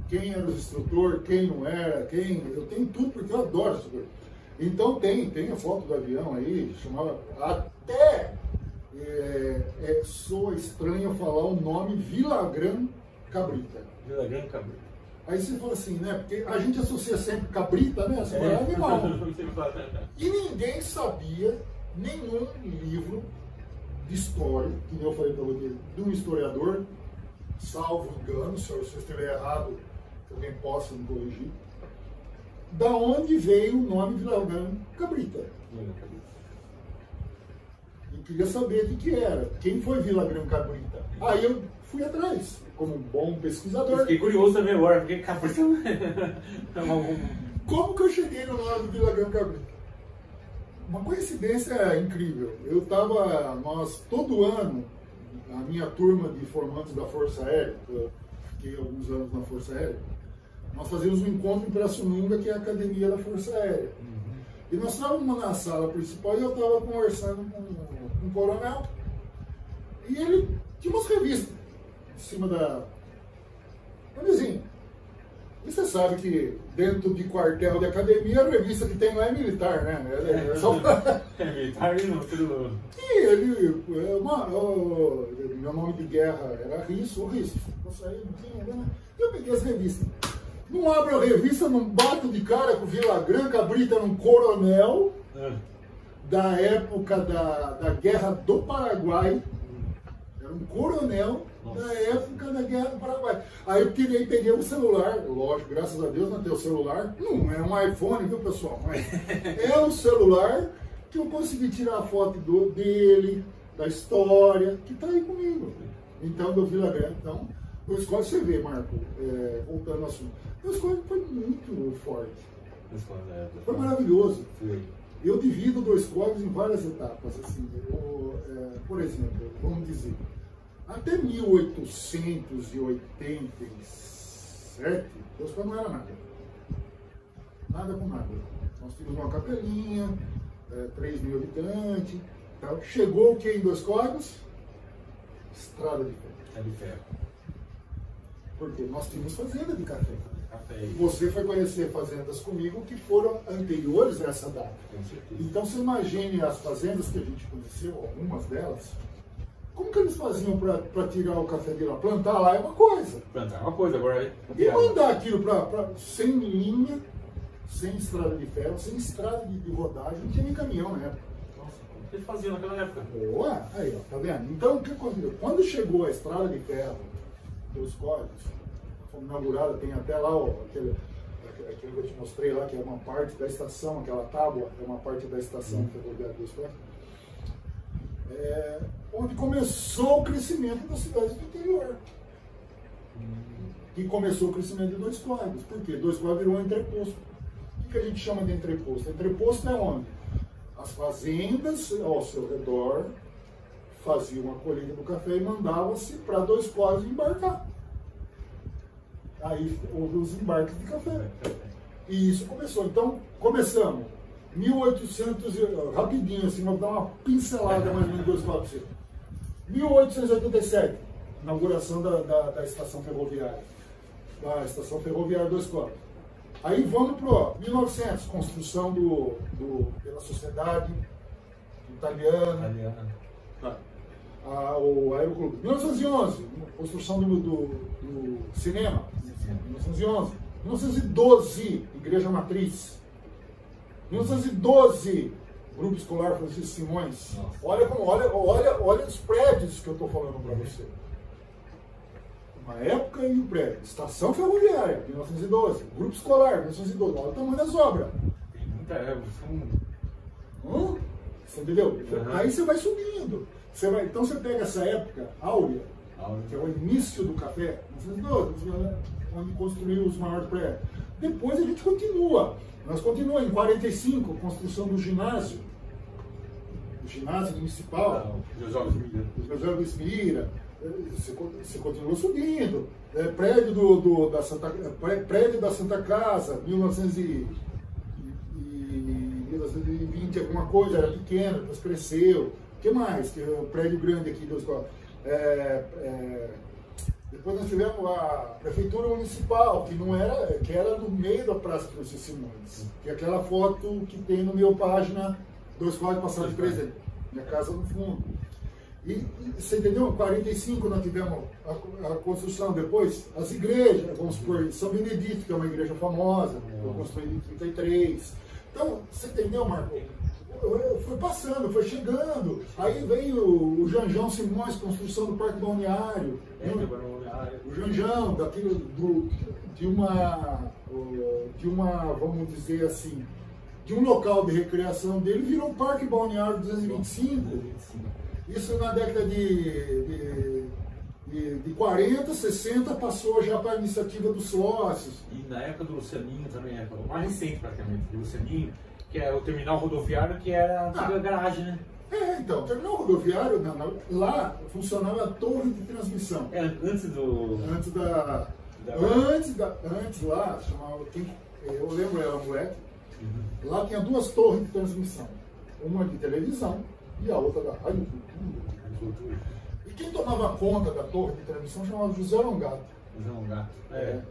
quem era o instrutor, quem não era, eu tenho tudo porque eu adoro isso. Então tem a foto do avião aí, chamava até soa estranho falar o nome Villagrán Cabrita. Villagrán Cabrita. Aí você fala assim, né? Porque a gente associa sempre cabrita, né? Essa é animal. E ninguém sabia nenhum livro de história, que eu falei para você, de um historiador, salvo engano, se eu estiver errado, que alguém possa me corrigir, da onde veio o nome Villagrán Cabrita. Eu queria saber o que era, quem foi Villagrán Cabrita. Aí eu fui atrás, como um bom pesquisador. Fiquei curioso também agora, porque Cabrita... Como que eu cheguei no nome Villagrán Cabrita? Uma coincidência incrível. Nós todo ano, a minha turma de formandos da Força Aérea, eu fiquei alguns anos na Força Aérea, nós fazíamos um encontro em Pirassununga, que é a Academia da Força Aérea. E nós estávamos na sala principal e eu estava conversando com um coronel. E ele tinha umas revistas em cima da vizinha. E você sabe que dentro de quartel de academia, a revista que tem lá é militar, né? É só... militar e não, tudo... E ele, meu nome de guerra era Risso, eu saí, não tinha, né? Eu peguei as revistas. Não abro a revista, não bato de cara com o Villagrán Cabrita, era um coronel da época da Guerra do Paraguai. Era um coronel da época da Guerra do Paraguai. Aí eu peguei o celular, lógico, graças a Deus não tem o celular. Não é um iPhone, viu, pessoal? Mas é um celular que eu consegui tirar a foto dele, da história, que está aí comigo. Então, do Villagrán. Então, Dois Códigos você vê, Marco, voltando ao assunto. Dois Códigos foi muito forte. Foi maravilhoso. Foi. Eu divido Dois Códigos em várias etapas. Assim, por exemplo, vamos dizer, até 1887, Dois Códigos não era nada. Nada com nada. Nós tínhamos uma capelinha, 3 mil habitantes. Então, chegou o que em Dois Códigos? Estrada de ferro. É de ferro. Porque nós tínhamos fazenda de café. Café. Você foi conhecer fazendas comigo que foram anteriores a essa data. Com certeza. Então você imagine as fazendas que a gente conheceu, algumas delas, como que eles faziam para tirar o café de lá? Plantar lá é uma coisa. Plantar é uma coisa, agora E mandar aquilo sem linha, sem estrada de ferro, sem estrada de rodagem, não tinha nem caminhão na época. Nossa, como que eles faziam naquela época? Boa, aí ó, tá vendo? Então o que aconteceu? Quando chegou a estrada de ferro, Dois Códigos, foi inaugurada, tem até lá aquele que eu te mostrei lá, que é uma parte da estação, aquela tábua, é uma parte da estação ferroviária Dois Códigos. Onde começou o crescimento das cidades do interior. E começou o crescimento de Dois Códigos. Por quê? Dois Códigos virou um entreposto. O que a gente chama de entreposto? Entreposto é onde as fazendas ao seu redor faziam a colheita do café e mandavam-se para Dois Códigos embarcar. Aí houve os embarques de café. E isso começou. Então, começamos. 1800, rapidinho, assim, vou dar uma pincelada mais ou menos de Dois Códigos. 1887, inauguração da estação ferroviária. Da estação ferroviária Dois Códigos. Aí vamos para 1900, construção pela sociedade italiana. O Aeroclube. 1911, construção do cinema. 1911. 1912, Igreja Matriz. 1912, Grupo Escolar Francisco Simões. Olha os prédios que eu estou falando para você. Uma época e o prédio. Estação Ferroviária, 1912. Grupo Escolar, 1912. Olha o tamanho das obras. Tem muita Você entendeu? Aí você vai subindo. Então você pega essa época áurea, que é o início do café, 1912, onde construiu os maiores prédios. Depois a gente continua. Nós continuamos em 45, construção do ginásio. O ginásio municipal. José Luiz Mira. Você continua subindo. Prédio da Santa Casa, 1920, alguma coisa, era pequeno, depois cresceu. O que mais? O prédio grande aqui da escola. Depois nós tivemos a prefeitura municipal, que era no meio da Praça Francisco Simões. Que é aquela foto que tem no meu página, Dois Códigos passando de presente. Minha casa no fundo. E você entendeu? Em 45 nós tivemos a construção, depois as igrejas, vamos supor, São Benedito, que é uma igreja famosa, foi construída em 33. Então, você entendeu, Marco? Foi passando, foi chegando. Aí veio o Janjão Simões, construção do Parque Balneário. O Janjão, de uma, vamos dizer assim, de um local de recreação dele, virou o Parque Balneário 225. Isso na década de 40, 60, passou já para a iniciativa dos sócios. E na época do Lucianinho também, o mais recente praticamente, do Lucianinho, que é o terminal rodoviário, que era a antiga garagem, né? Então, o terminal rodoviário, lá funcionava a torre de transmissão. Antes do... Antes lá, chamava, eu lembro, era moleque, lá tinha duas torres de transmissão. Uma de televisão e a outra da rádio cultura. E quem tomava conta da torre de transmissão chamava José Longato. Ele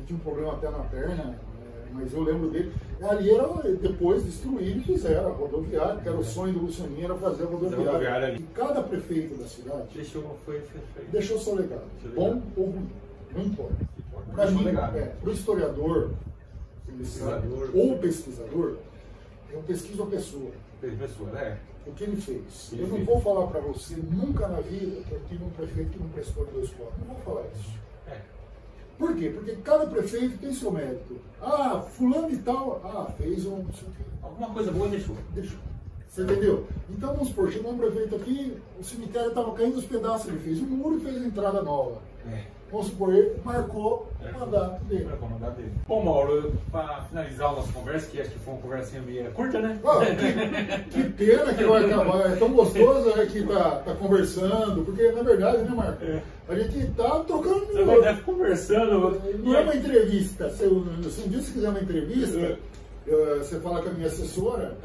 tinha um problema até na perna, mas eu lembro dele. Ali era, depois destruíram e fizeram a rodoviária, que era o sonho do Lucianinho, era fazer a rodoviária. E cada prefeito da cidade deixou seu legado. Bom ou ruim, não importa. Para mim, para o historiador, ou pesquisador, eu pesquiso a pessoa. O que ele fez. Eu não vou falar para você nunca na vida que eu tive um prefeito que não prestou em Dois Códigos. Não vou falar isso. Por quê? Porque cada prefeito tem seu mérito. Fulano e tal, fez um... Alguma coisa boa deixou. Você entendeu? Então, vamos supor, chegou um prefeito aqui, o cemitério estava caindo os pedaços, ele fez o muro e fez a entrada nova. Vamos supor, ele marcou o mandato dele. Bom, Mauro, para finalizar a nossa conversa, que acho que foi uma conversinha meio curta, né? Que pena que vai acabar. É tão gostoso, né, que tá conversando, porque na verdade, né, Marco? A gente tá trocando. Você vai conversando. Não é uma entrevista. Se um dia você quiser uma entrevista, você fala com a minha assessora,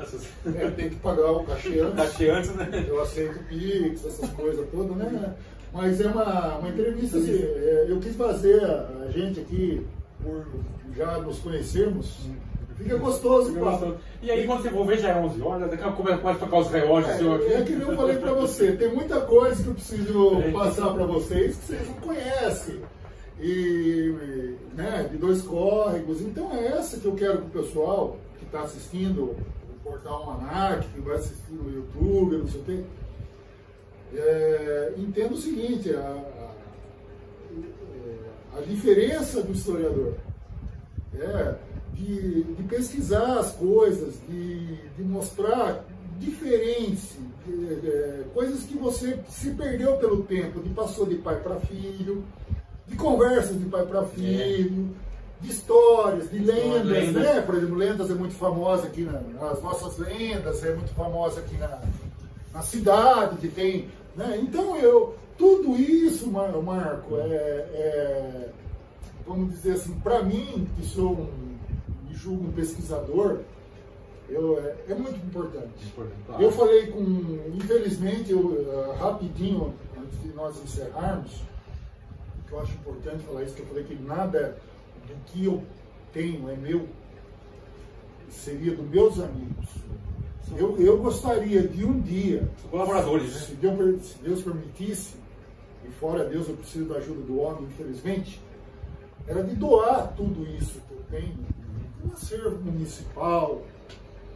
tem que pagar o cachê antes. Cachê antes, né? Eu aceito o Pix, essas coisas todas, né? Mas é uma entrevista, assim, eu quis fazer a gente aqui, por já nos conhecermos, fica gostoso. E aí quando você for ver já é 11 horas, daqui a pouco começa a tocar os relógios. É que eu falei pra você, tem muita coisa que eu preciso passar pra vocês que vocês não conhecem. E, né, de Dois Córregos, então é essa que eu quero que o pessoal que está assistindo o Portal Almanac, que vai assistir no YouTube, não sei o quê, entenda o seguinte, a diferença do historiador de pesquisar as coisas, de mostrar diferentes, coisas que você se perdeu pelo tempo, passou de pai para filho, de conversas de pai para filho, de histórias, de lendas, né? Por exemplo, lendas é muito famosa aqui, as nossas lendas é muito famosa aqui na cidade, que tem, né? Então tudo isso, Marco, vamos dizer assim, para mim, que me julgo um pesquisador, é muito importante. Claro. Eu falei infelizmente, rapidinho, antes de nós encerrarmos, que eu acho importante falar isso, que eu falei que nada do que eu tenho é meu, seria dos meus amigos. Eu gostaria de um dia, colaboradores, se Deus permitisse, e fora Deus eu preciso da ajuda do homem, infelizmente, era de doar tudo isso que eu tenho, um acervo municipal,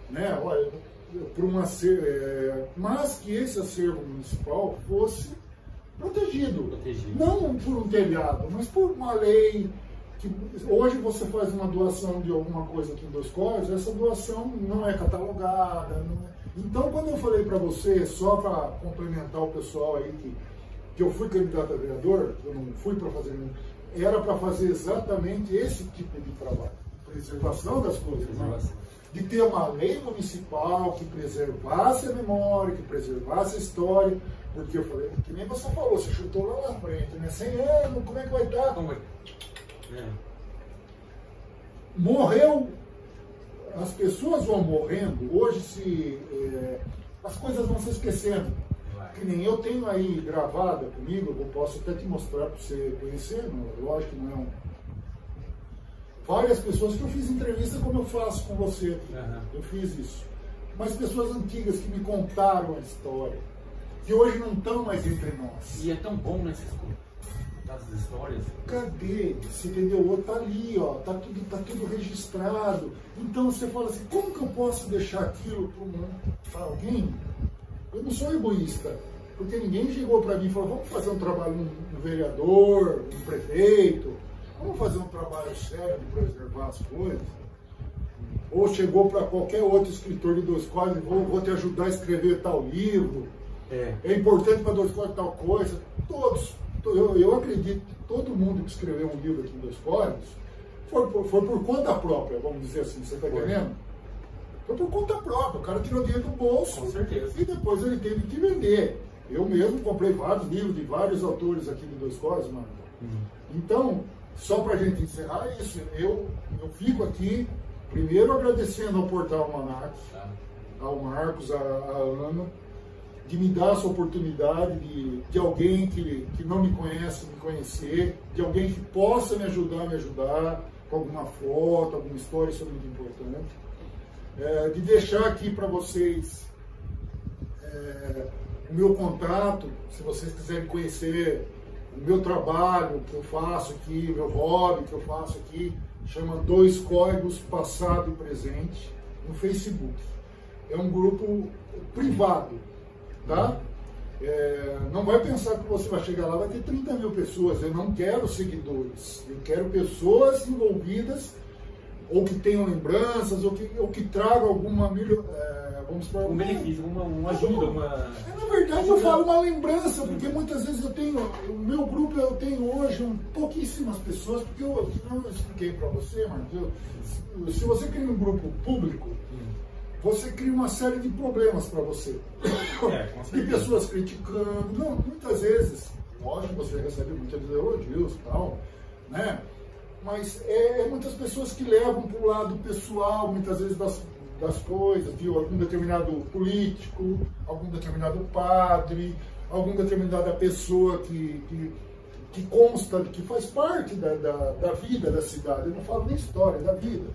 né? Para um acervo, mas que esse acervo municipal fosse protegido. Não por um telhado, mas por uma lei. Que hoje você faz uma doação de alguma coisa aqui em Dois Córregos, essa doação não é catalogada. Então, quando eu falei para você, só para complementar o pessoal aí, que eu fui candidato a vereador, eu não fui para fazer, era para fazer exatamente esse tipo de trabalho, preservação das coisas, né? De ter uma lei municipal que preservasse a memória, que preservasse a história, porque eu falei, que nem você falou, você chutou lá na frente, né? 100 anos, como é que vai estar? Morreu, as pessoas vão morrendo, hoje as coisas vão se esquecendo. Que nem eu tenho aí gravada comigo, eu posso até te mostrar para você conhecer, lógico que não é várias pessoas que eu fiz entrevista como eu faço com você, eu fiz isso. Mas pessoas antigas que me contaram a história, que hoje não estão mais entre nós. E é tão bom nessas histórias. Cadê? Você entendeu? Tá ali, ó, tá tudo registrado. Então você fala assim, como que eu posso deixar aquilo para alguém? Eu não sou egoísta, porque ninguém chegou para mim e falou, vamos fazer um trabalho, um vereador, um prefeito, vamos fazer um trabalho sério de preservar as coisas. Ou chegou para qualquer outro escritor de Dois Córregos, vou te ajudar a escrever tal livro, é importante para Dois Córregos tal coisa. Todos. Eu acredito que todo mundo que escreveu um livro aqui em Dois Córregos foi por conta própria, vamos dizer assim, você está entendendo? Foi por conta própria, o cara tirou dinheiro do bolso. Com certeza. E depois ele teve que vender. Eu mesmo comprei vários livros de vários autores aqui de Dois Córregos, mano. Então, só para a gente encerrar isso, eu fico aqui, primeiro agradecendo ao Portal Almanac, ao Marcos, à Ana, de me dar essa oportunidade de alguém que não me conhece, me conhecer, de alguém que possa me ajudar com alguma foto, alguma história, isso é muito importante. De deixar aqui para vocês o meu contato, se vocês quiserem conhecer o meu trabalho que eu faço aqui, meu hobby que eu faço aqui, chama Dois Córregos Passado e Presente, no Facebook. É um grupo privado. Tá? Não vai pensar que você vai chegar lá, vai ter 30 mil pessoas. Eu não quero seguidores, eu quero pessoas envolvidas ou que tenham lembranças, ou que tragam alguma vamos supor, um benefício, uma ajuda, na verdade eu falo uma lembrança, porque muitas vezes o meu grupo eu tenho hoje pouquíssimas pessoas, porque eu expliquei para você, Marcos, se você cria um grupo público, você cria uma série de problemas para você. De pessoas criticando, muitas vezes, lógico que você recebe muitos elogios e tal, né? Mas muitas pessoas que levam para o lado pessoal, muitas vezes das coisas, de algum determinado político, algum determinado padre, alguma determinada pessoa que consta, que faz parte da vida da cidade. Eu não falo nem história, da vida.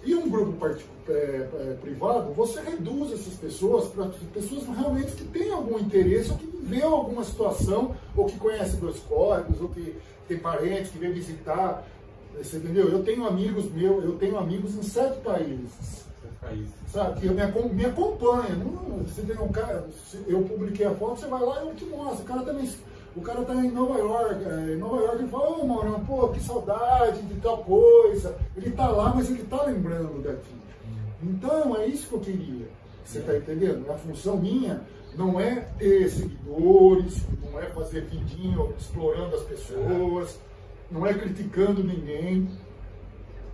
E um grupo privado, você reduz essas pessoas para pessoas realmente que têm algum interesse, ou que viveu alguma situação, ou que conhecem meus códigos, ou que tem parentes que vêm visitar. Você entendeu? Eu tenho amigos em 7 países. Sabe? Que me acompanham. Você tem um cara, eu publiquei a foto, você vai lá e eu te mostro. O cara tá em Nova York. Em Nova York ele fala, ô Maurão, pô, que saudade de tal coisa. Ele tá lá, mas ele tá lembrando daqui. Então é isso que eu queria. Você tá entendendo? A função minha não é ter seguidores, não é fazer vidinho explorando as pessoas, não é criticando ninguém.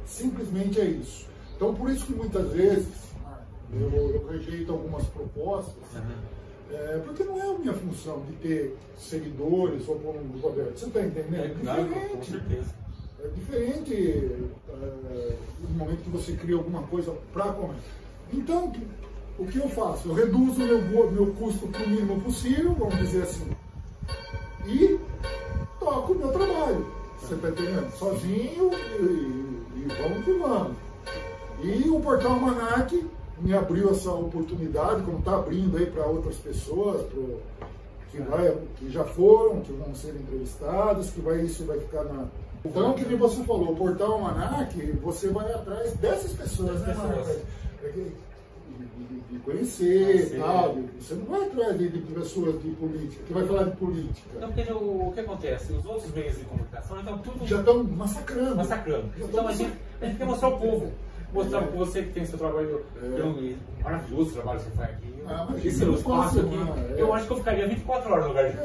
Simplesmente é isso. Então por isso que muitas vezes eu rejeito algumas propostas. Porque não é a minha função de ter seguidores ou por um grupo aberto. Você está entendendo? Com certeza. É diferente no momento que você cria alguma coisa para comer. Então, o que eu faço? Eu reduzo meu custo para o mínimo possível, vamos dizer assim, e toco o meu trabalho. Você está entendendo? Sozinho e vamos que vamos. E o Portal Almanac me abriu essa oportunidade, como está abrindo aí para outras pessoas, que já foram, que vão ser entrevistadas, isso vai ficar na... Então, que nem você falou, o Portal Almanac, você vai atrás dessas pessoas, né, Marcos? De conhecer, tal. Você não vai atrás de pessoas de política, que vai falar de política. Não, porque o que acontece? Os outros meios de comunicação já estão massacrando. Então a gente quer mostrar ao povo. Mostrar para você que tem seu trabalho, maravilhoso trabalho que você faz aqui. Esse seu espaço aqui. Eu acho que eu ficaria 24 horas no lugar disso.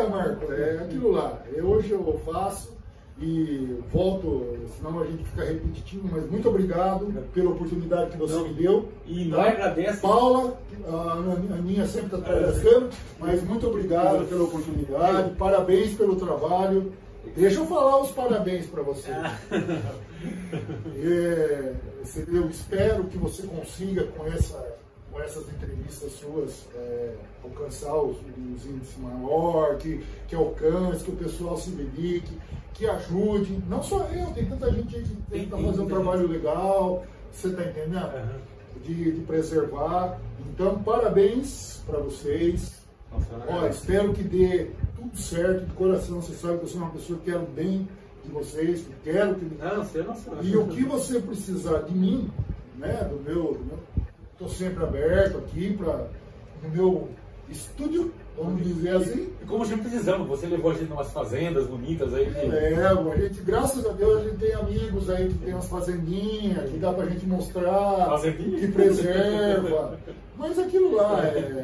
Marco, é aquilo lá. Hoje eu faço e volto, senão a gente fica repetitivo, mas muito obrigado pela oportunidade que você me deu. E nós agradecemos. Paula, a Aninha sempre está atrás das câmeras, mas muito obrigado pela oportunidade, parabéns pelo trabalho. Deixa eu falar os parabéns para você. Eu espero que você consiga, com essas entrevistas suas, alcançar os índices maiores, que alcance, que o pessoal se dedique, que ajude. Não só eu, tem tanta gente aí que tenta fazer um trabalho legal, você está entendendo? De preservar. Então, parabéns para vocês. Espero que dê tudo certo, de coração. Você sabe que eu sou uma pessoa que quero o bem de vocês, que quero que... E o que você precisar de mim, né, estou sempre aberto aqui no meu estúdio, vamos dizer assim. E como sempre precisamos, você levou a gente em umas fazendas bonitas aí. A gente, graças a Deus, a gente tem amigos aí que tem umas fazendinhas, que dá pra gente mostrar, que preserva. Mas aquilo lá,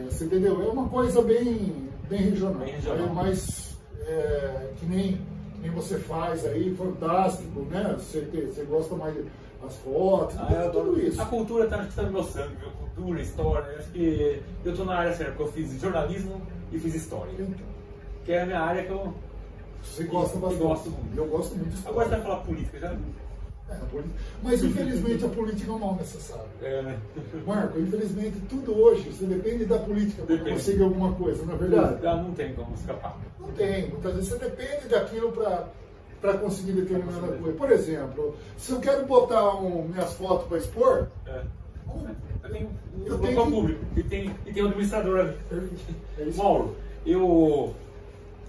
você entendeu? É uma coisa bem regional. Mas que nem você faz aí, fantástico, né? Você gosta mais das fotos, tudo isso. A cultura está no meu sangue, cultura, história. Acho que eu estou na área certa, porque eu fiz jornalismo e fiz história. Que é a minha área que eu... Você gosta bastante? Eu gosto muito de história. Agora você vai falar política, já? Mas infelizmente a política é um mal necessário. Marco, infelizmente tudo hoje, você depende da política para conseguir alguma coisa, não é verdade? Não tem como escapar. Não tem, muitas vezes você depende daquilo para conseguir determinada coisa. Por exemplo, se eu quero botar minhas fotos para expor, eu tenho público e tem um administrador ali. Mauro, eu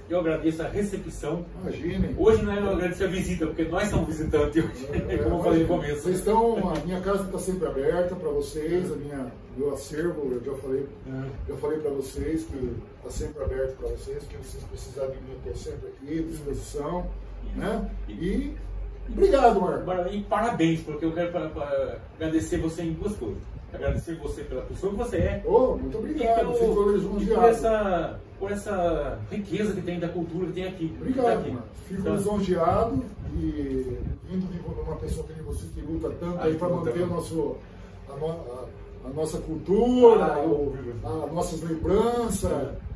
Eu agradeço a recepção. Imagine. Hoje não é eu agradecer a visita, porque nós somos visitantes hoje, como eu falei no começo. Vocês estão, a minha casa está sempre aberta para vocês, meu acervo, eu já falei para vocês que está sempre aberto para vocês, que vocês precisarem de mim, eu estou sempre aqui, à disposição, né? E obrigado, Marcos. E parabéns, porque eu quero agradecer você em duas coisas. Agradecer você pela pessoa que você é. Oh, muito obrigado, fico lisonjeado. Por essa riqueza que tem da cultura que tem aqui. Obrigado, aqui. Marcos. Fico lisonjeado e vindo de uma pessoa que você que luta tanto aí para manter a nossa cultura, as nossas lembranças.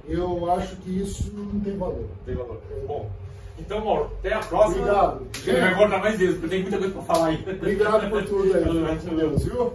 Eu acho que isso não tem valor. Tem valor. Bom. Então, Mauro, até a próxima. Obrigado. Eu vou voltar mais vezes, porque tem muita coisa para falar aí. Obrigado por tudo aí. Deus, viu?